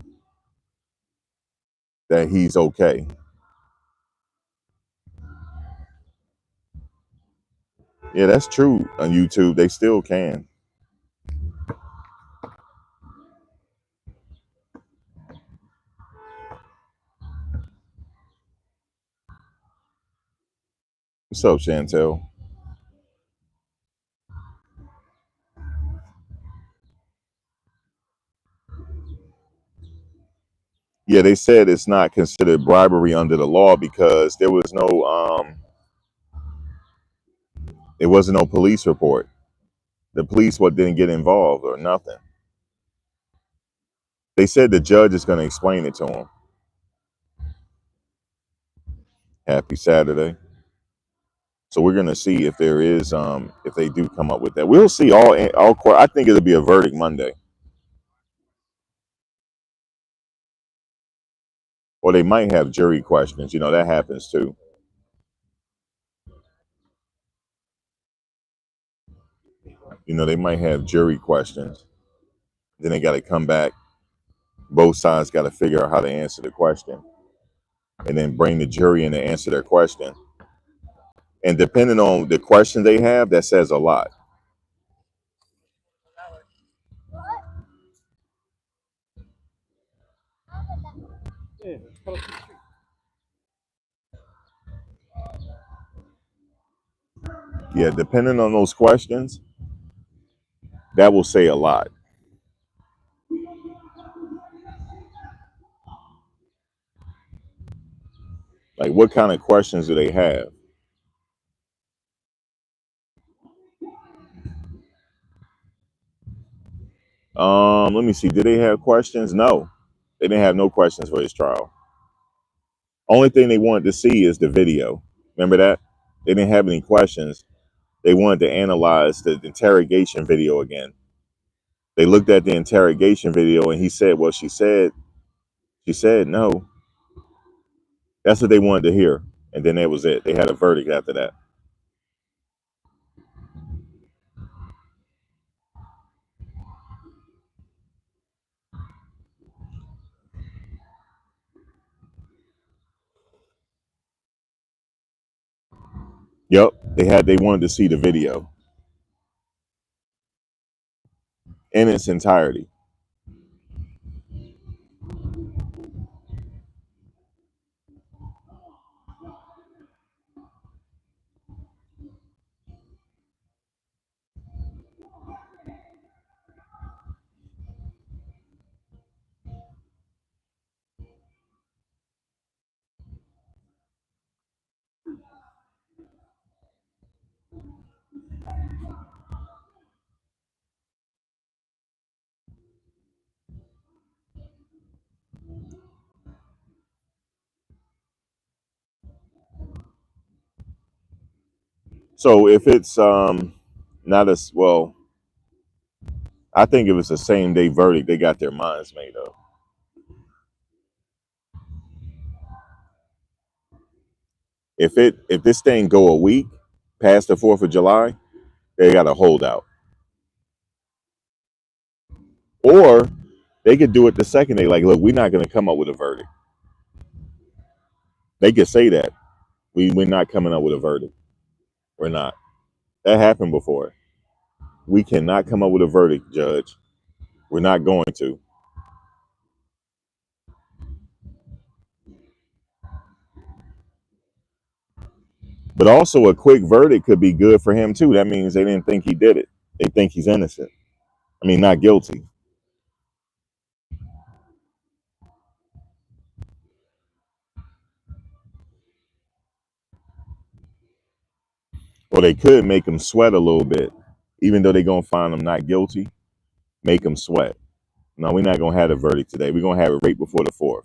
that he's okay. Yeah, that's true. On YouTube, they still can. What's up, Chantel? Yeah, they said it's not considered bribery under the law because there was no it wasn't no police report. The police didn't get involved or nothing. They said the judge is going to explain it to him. Happy Saturday. So we're going to see if there is if they do come up with that. We'll see all court. I think it'll be a verdict Monday. Or they might have jury questions. You know, that happens too. You know, they might have jury questions. Then they got to come back. Both sides got to figure out how to answer the question and then bring the jury in to answer their question. And depending on the question they have, that says a lot. Yeah, depending on those questions, that will say a lot. Like, what kind of questions do they have? Let me see. Did they have questions? No, they didn't have no questions for his trial. Only thing they wanted to see is the video. Remember that? They didn't have any questions. They wanted to analyze the interrogation video again. They looked at the interrogation video and he said what she said. She said no. That's what they wanted to hear. And then that was it. They had a verdict after that. Yep. They wanted to see the video in its entirety. So if it's not as well, I think if it's a same day verdict, they got their minds made up. If this thing go a week past the 4th of July, they got a holdout. Or they could do it the second day. Like, look, we're not going to come up with a verdict. They could say that we're not coming up with a verdict. We're not. That happened before. We cannot come up with a verdict, Judge. We're not going to. But also, a quick verdict could be good for him too. That means they didn't think he did it. They think he's innocent. I mean, not guilty. Or they could make him sweat a little bit, even though they're gonna find him not guilty. Make him sweat. No, we're not gonna have a verdict today. We're gonna have it right before the 4th.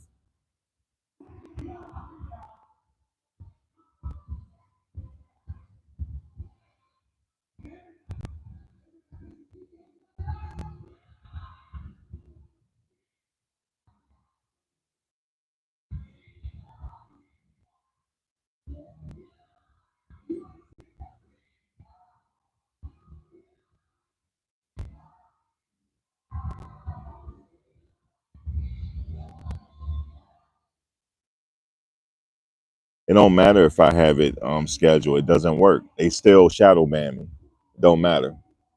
It don't matter if I have it scheduled. It doesn't work. They still shadow ban me. It don't matter.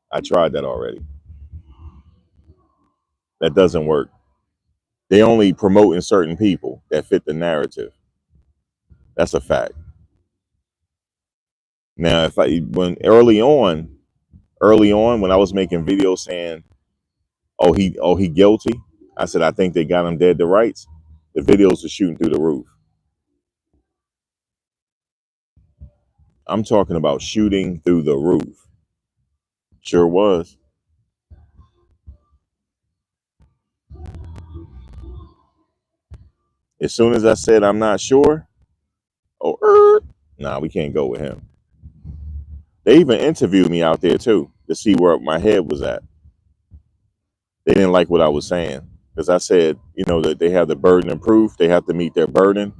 I tried that already. That doesn't work. They only promoting certain people that fit the narrative. That's a fact. Now, if I when early on when I was making videos saying, "Oh he guilty," I said I think they got him dead to rights. The videos were shooting through the roof. I'm talking about shooting through the roof. Sure was. As soon as I said I'm not sure, oh, nah, we can't go with him. They even interviewed me out there too to see where my head was at. They didn't like what I was saying because I said, that they have the burden of proof. They have to meet their burden,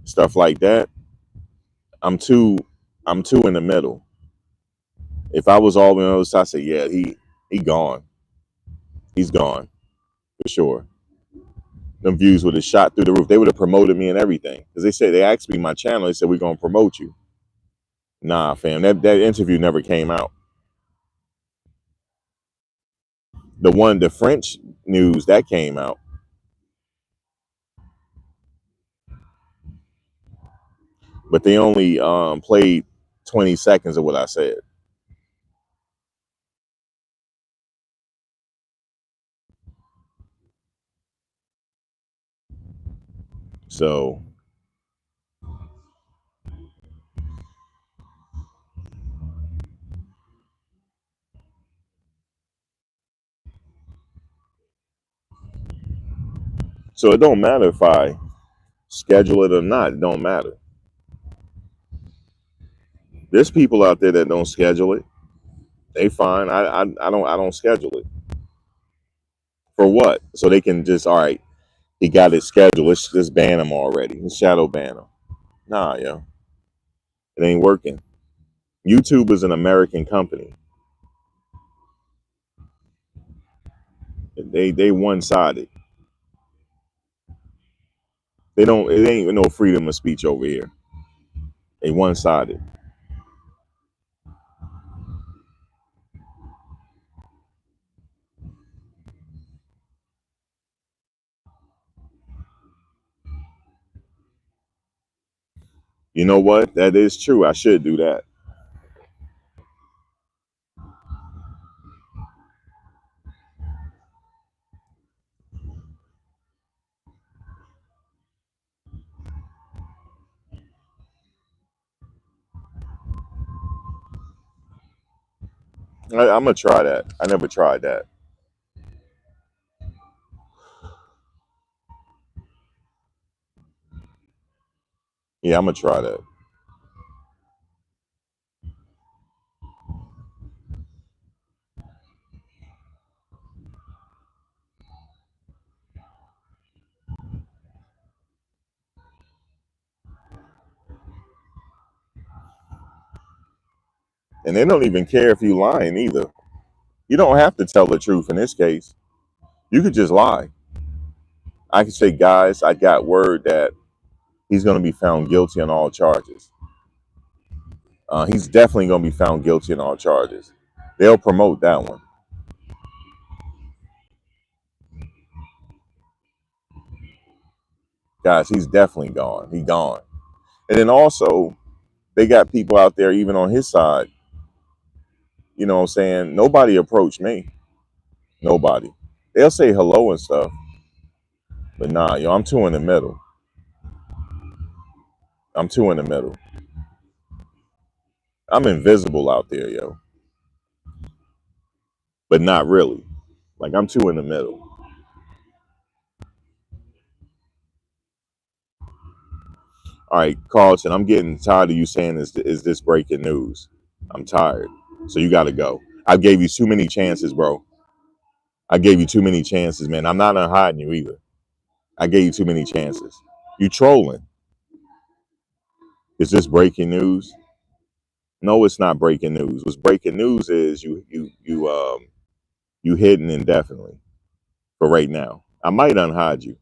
stuff like that. I'm too, I'm too in the middle. If I was all on the other side, I say, yeah, he gone. He's gone for sure. Them views would have shot through the roof. They would have promoted me and everything because they asked me my channel. They said we're gonna promote you. Nah, fam, that interview never came out. The French news that came out, but they only played 20 seconds of what I said. So it don't matter if I schedule it or not. It don't matter. There's people out there that don't schedule it. They fine. I don't schedule it. For what? So they can just, all right, he got it scheduled. Let's just ban him already. Let's shadow ban him. Nah, yo. It ain't working. YouTube is an American company. They one sided. They don't it ain't no freedom of speech over here. They one sided. You know what? That is true. I should do that. I'm gonna try that. I never tried that. Yeah, I'm gonna try that. And they don't even care if you lying either. You don't have to tell the truth in this case. You could just lie. I could say, guys, I got word that he's gonna be found guilty on all charges. He's definitely gonna be found guilty on all charges. They'll promote that one. Guys, he's definitely gone. He gone. And then also, they got people out there even on his side. You know what I'm saying? Nobody approached me. Nobody. They'll say hello and stuff, but nah, yo, I'm too in the middle. I'm too in the middle. I'm invisible out there, yo, but not really. Like I'm too in the middle. All right, Carlton, I'm getting tired of you saying is this breaking news? I'm tired. So you got to go. I gave you too many chances, bro. I gave you too many chances, man. I'm not hiding you either. I gave you too many chances. You trolling. Is this breaking news? No, it's not breaking news. What's breaking news is you hidden indefinitely for right now. I might unhide you.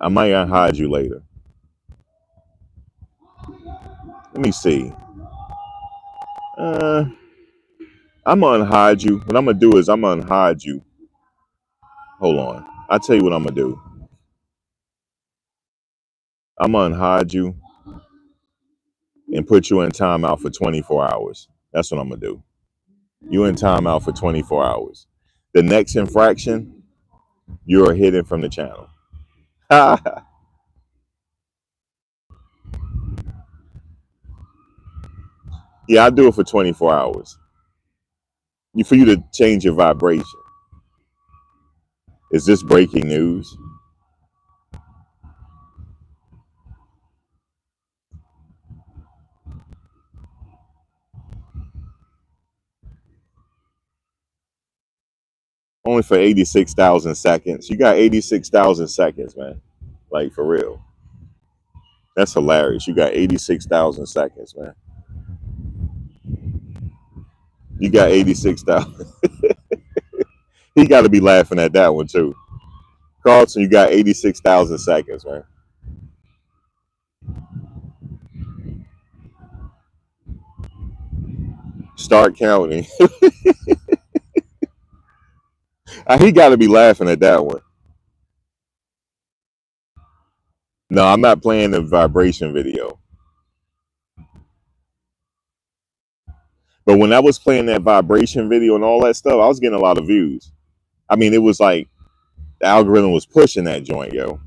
I might unhide you later. Let me see. Uh, I'm gonna unhide you. What I'm gonna do is I'm gonna unhide you. Hold on. I'll tell you what I'm gonna do. I'm gonna unhide you and put you in timeout for 24 hours. That's what I'm gonna do. You in timeout for 24 hours. The next infraction, You are hidden from the channel. Yeah, I do it for 24 hours. For you to change your vibration. Is this breaking news? Only for 86,000 seconds. You got 86,000 seconds, man. Like, for real. That's hilarious. You got 86,000 seconds, man. You got 86,000. He got to be laughing at that one, too. Carlton, you got 86,000 seconds, man. Start counting. He got to be laughing at that one. No, I'm not playing the vibration video. But when I was playing that vibration video and all that stuff, I was getting a lot of views. I mean, it was like the algorithm was pushing that joint, yo.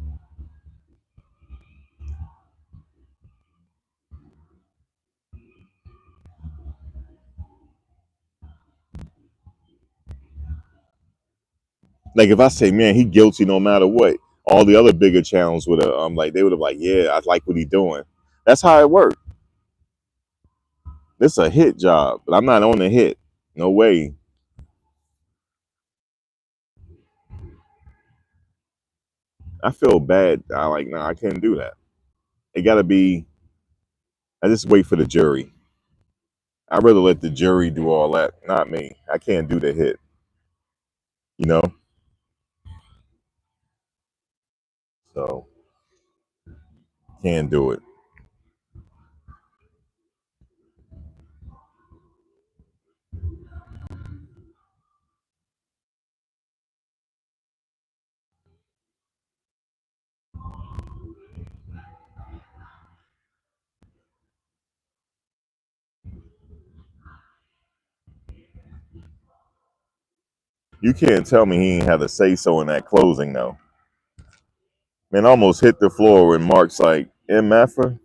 Like if I say, man, he guilty no matter what, all the other bigger channels would have, like they would have like, yeah, I like what he doing. That's how it worked. This a hit job, but I'm not on the hit. No way. I feel bad. I like, nah, I can't do that. It gotta be. I just wait for the jury. I'd rather let the jury do all that, not me. I can't do the hit. You know. So can't do it. You can't tell me he ain't had a say so in that closing though. Man, almost hit the floor when Mark's like, MFer?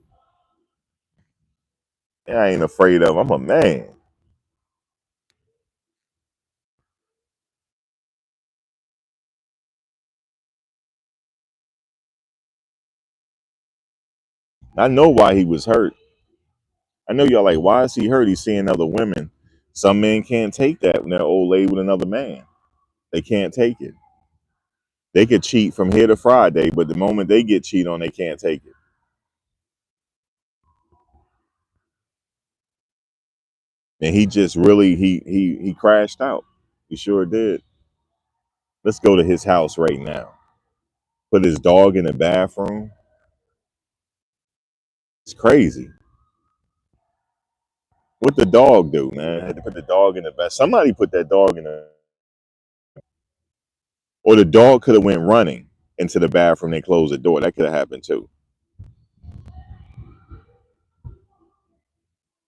Yeah, I ain't afraid of him. I'm a man. I know why he was hurt. I know y'all like, why is he hurt? He's seeing other women. Some men can't take that when they're old lady with another man. They can't take it. They could cheat from here to Friday, but the moment they get cheated on, they can't take it. And he just really he crashed out. He sure did. Let's go to his house right now. Put his dog in the bathroom. It's crazy. What the dog do, man? Had to put the dog in the bath. Somebody put that dog in the, or the dog could have went running into the bathroom. They closed the door. That could have happened too.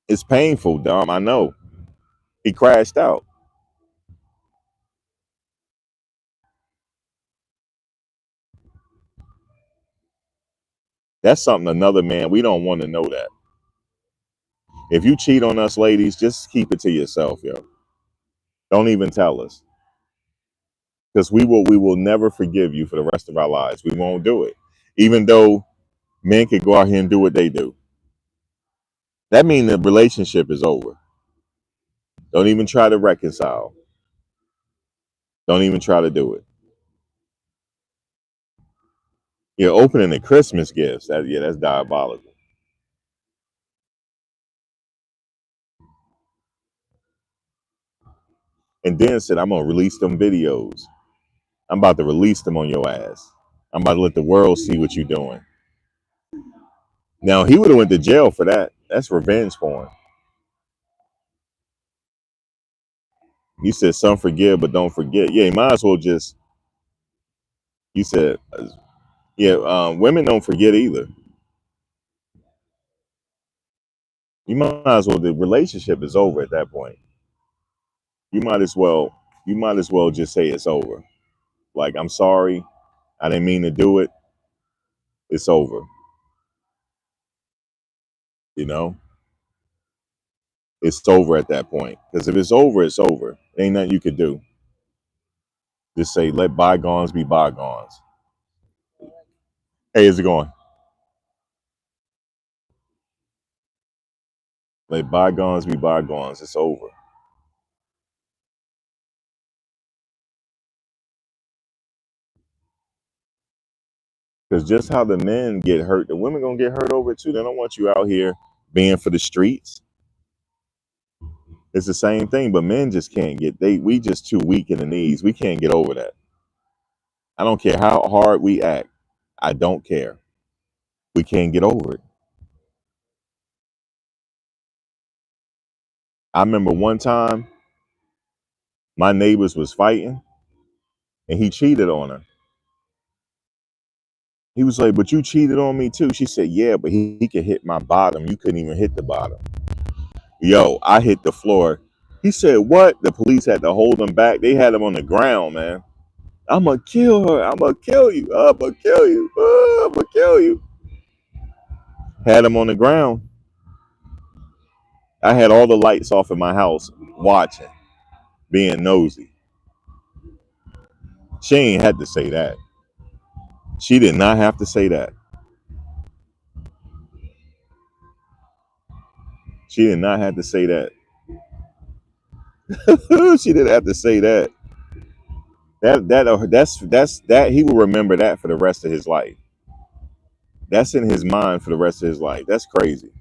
It's painful, Dom. I know. He crashed out. That's something another man. We don't want to know that. If you cheat on us, ladies, just keep it to yourself, yo. Don't even tell us, because we will never forgive you for the rest of our lives. We won't do it, even though men could go out here and do what they do. That means the relationship is over. Don't even try to reconcile. Don't even try to do it. You're opening the Christmas gifts. That's diabolical. And then said, I'm gonna release them videos. I'm about to release them on your ass. I'm about to let the world see what you're doing. Now he would have went to jail for that. That's revenge porn. You said some forgive, but don't forget. Yeah, you might as well just. You said, yeah. Women don't forget either. You might as well. The relationship is over at that point. You might as well. You might as well just say it's over. like, I'm sorry, I didn't mean to do it, it's over. You know, it's over at that point. Because if it's over, it's over. Ain't nothing you could do. Just say, let bygones be bygones. Hey, how's it going? Let bygones be bygones. It's over. Because just how the men get hurt, the women gonna get hurt over it too. They don't want you out here being for the streets. It's the same thing, but men just can't get we just too weak in the knees. We can't get over that. I don't care how hard we act. I don't care. We can't get over it. I remember one time my neighbors was fighting and he cheated on her. He was like, but you cheated on me too. She said, yeah, but he could hit my bottom. You couldn't even hit the bottom. Yo, I hit the floor. He said, what? The police had to hold him back. They had him on the ground, man. I'm going to kill her. I'm going to kill you. I'm going to kill you. I'm going to kill you. Had him on the ground. I had all the lights off in my house watching, being nosy. She ain't had to say that. She did not have to say that. She did not have to say that. She didn't have to say that. That he will remember that for the rest of his life. That's in his mind for the rest of his life. That's crazy.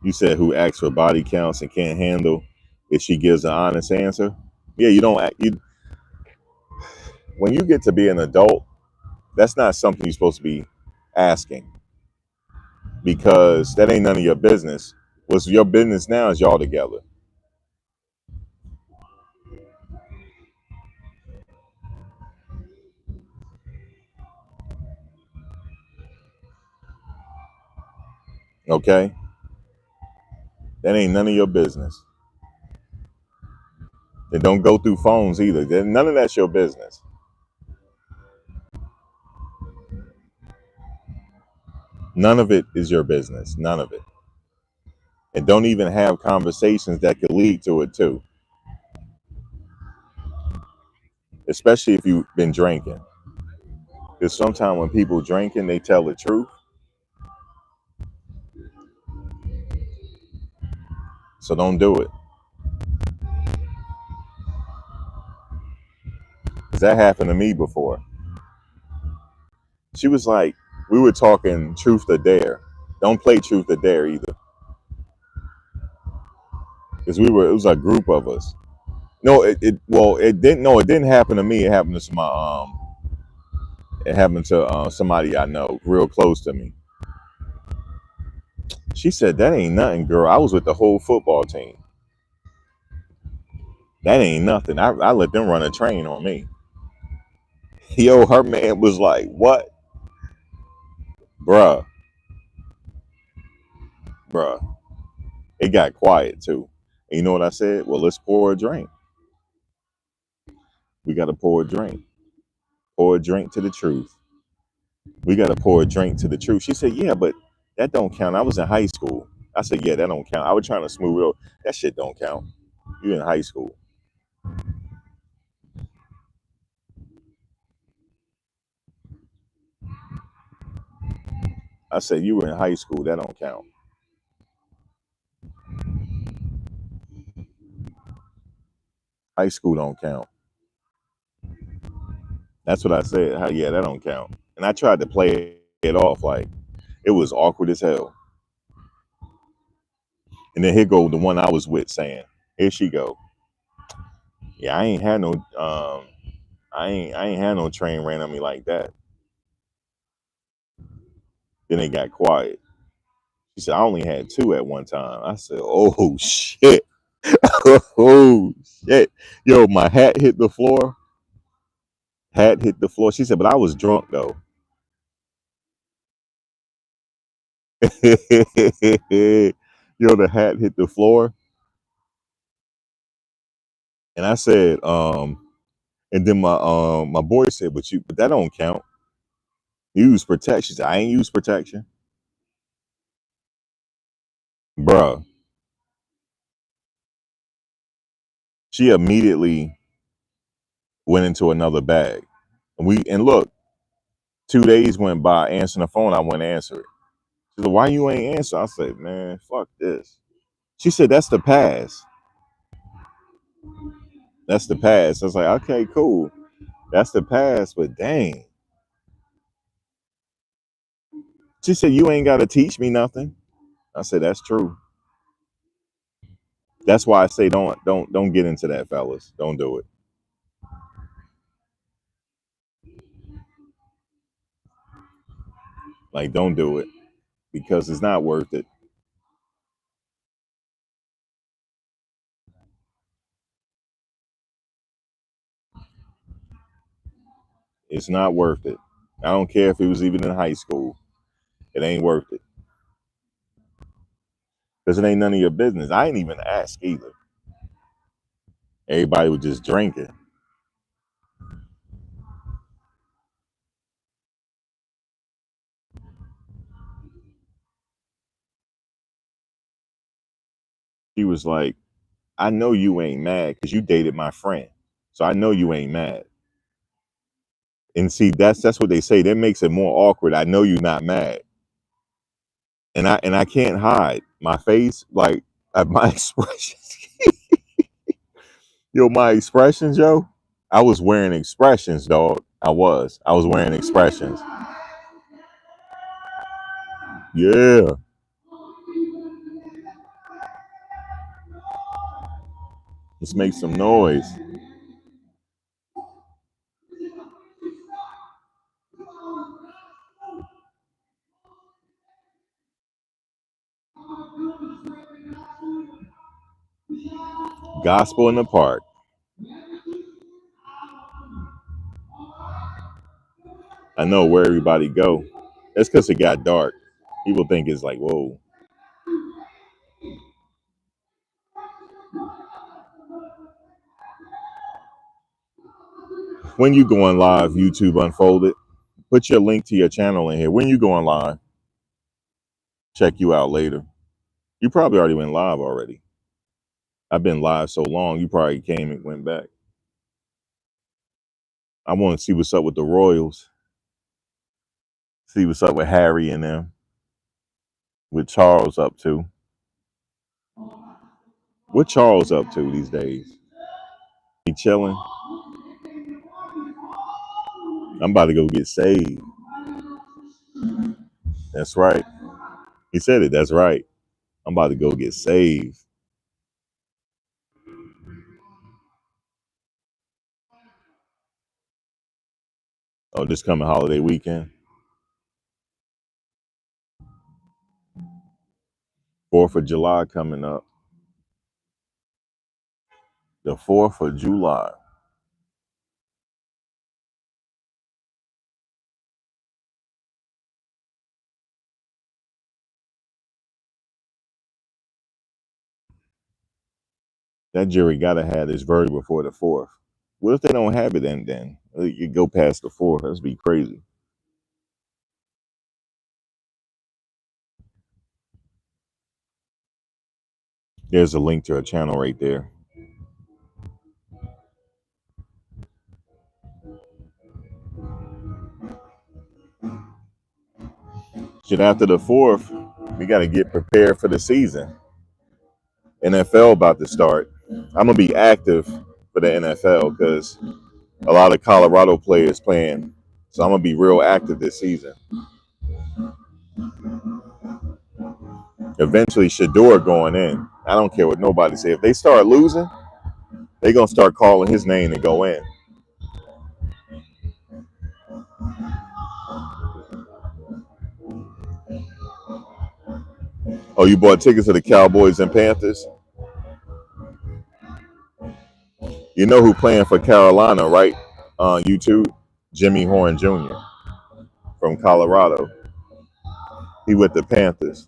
You said who asks for body counts and can't handle if she gives an honest answer. Yeah, you don't act. You when you get to be an adult, that's not something you're supposed to be asking because that ain't none of your business. What's your business now is y'all together. Okay, that ain't none of your business. And don't go through phones either. None of that's your business. None of it is your business. None of it. And don't even have conversations that could lead to it too. Especially if you've been drinking. Because sometimes when people drinking, they tell the truth. So don't do it. Because that happened to me before. She was like, we were talking truth or dare. Don't play truth or dare either. Because it was a group of us. No, it didn't. No, it didn't happen to me. It happened to it happened to somebody I know, real close to me. She said, that ain't nothing, girl. I was with the whole football team. That ain't nothing. I let them run a train on me. Yo, her man was like, what? Bruh, bruh. It got quiet too. And you know what I said? Well, let's pour a drink. We got to pour a drink. Pour a drink to the truth. We got to pour a drink to the truth. She said, yeah, but that don't count. I was in high school. I said, yeah, that don't count. I was trying to smooth it over. That shit don't count. You in high school. I said, you were in high school. That don't count. High school don't count. That's what I said. Yeah, that don't count. And I tried to play it off like it was awkward as hell. And then here go the one I was with saying, here she go. Yeah, I ain't had no I ain't had no train ran on me like that. Then it got quiet. She said, I only had two at one time. I said, oh shit. Oh shit. Yo, my hat hit the floor. Hat hit the floor. She said, but I was drunk though. Yo, the hat hit the floor, and I said, and then my boy said, but that don't count. You use protection. She said, I ain't use protection, bruh. She immediately went into another bag. And look, 2 days went by, answering the phone. I wouldn't answer it. She said, "Why you ain't answer?" I said, "Man, fuck this." She said, "That's the past. That's the past." I was like, "Okay, cool. That's the past." But dang, she said, "You ain't got to teach me nothing." I said, "That's true." That's why I say don't get into that, fellas. Don't do it. Like, don't do it because it's not worth it. It's not worth it. I don't care if it was even in high school. It ain't worth it because it ain't none of your business. I ain't even ask either. Everybody was just drinking. He was like, "I know you ain't mad because you dated my friend, so I know you ain't mad." And see, that's what they say. That makes it more awkward. I know you're not mad, and I can't hide my face, like my expressions. Yo, my expressions, yo. I was wearing expressions, dog. I was wearing expressions. Yeah, let's make some noise. Gospel in the park. I know where everybody go. That's because it got dark. People think it's like, whoa. When you going live, YouTube Unfolded, put your link to your channel in here. When you going live, check you out later. You probably already went live already. I've been live so long, you probably came and went back. I want to see what's up with the Royals. See what's up with Harry and them. With Charles up to. What Charles up to these days? He chilling. I'm about to go get saved. That's right. He said it. That's right. I'm about to go get saved. Oh, this coming holiday weekend. 4th of July coming up. The 4th of July. That jury gotta have this verdict before the 4th. What if they don't have it then? You go past the 4th. That'd be crazy. There's a link to her channel right there. Shit, after the 4th, we gotta get prepared for the season. NFL about to start. I'm gonna be active for the NFL because a lot of Colorado players playing. So I'm gonna be real active this season. Eventually, Shador going in. I don't care what nobody say. If they start losing, they gonna start calling his name to go in. Oh, you bought tickets to the Cowboys and Panthers? You know who playing for Carolina, right? On YouTube, Jimmy Horn Jr. from Colorado. He with the Panthers.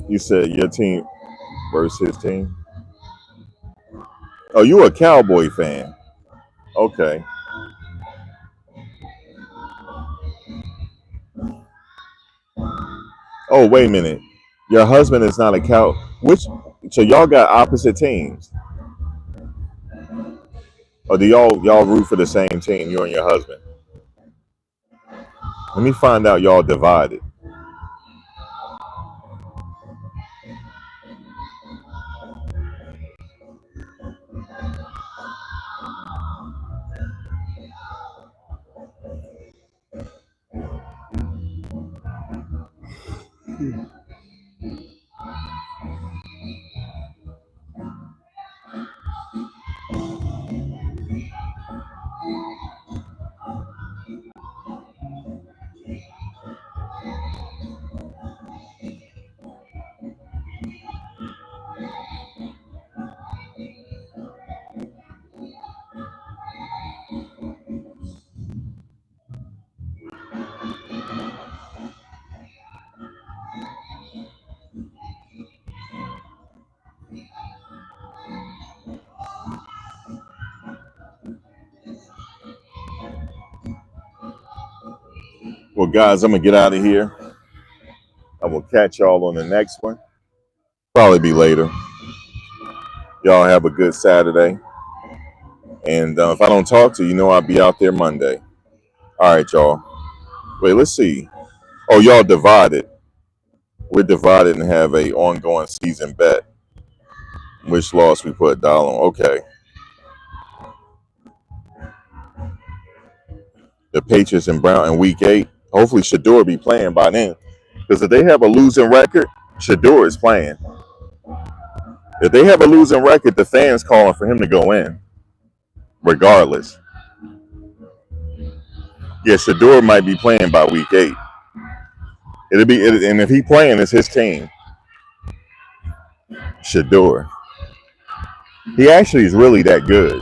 You said your team versus his team. Oh, you a Cowboy fan? Okay. Oh, wait a minute. Your husband is not a cow. Which? So y'all got opposite teams, or do y'all root for the same team? You and your husband. Let me find out y'all divided. Well, guys, I'm gonna get out of here. I will catch y'all on the next one. Probably be later. Y'all have a good Saturday. And if I don't talk to you, I'll be out there Monday. All right, y'all. Wait, let's see. Oh, y'all divided. We're divided and have a ongoing season bet. Which loss we put a dollar on. Okay. The Patriots and Brown in week 8. Hopefully Shador be playing by then. Because if they have a losing record, Shador is playing. If they have a losing record, the fans calling for him to go in. Regardless. Yeah, Shador might be playing by week 8. And if he playing, it's his team. Shador. He actually is really that good.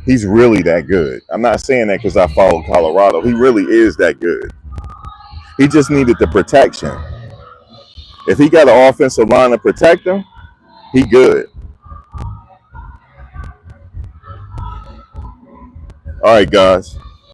He's really that good. I'm not saying that because I follow Colorado. He really is that good. He just needed the protection. If he got an offensive line to protect him, he good. All right, guys.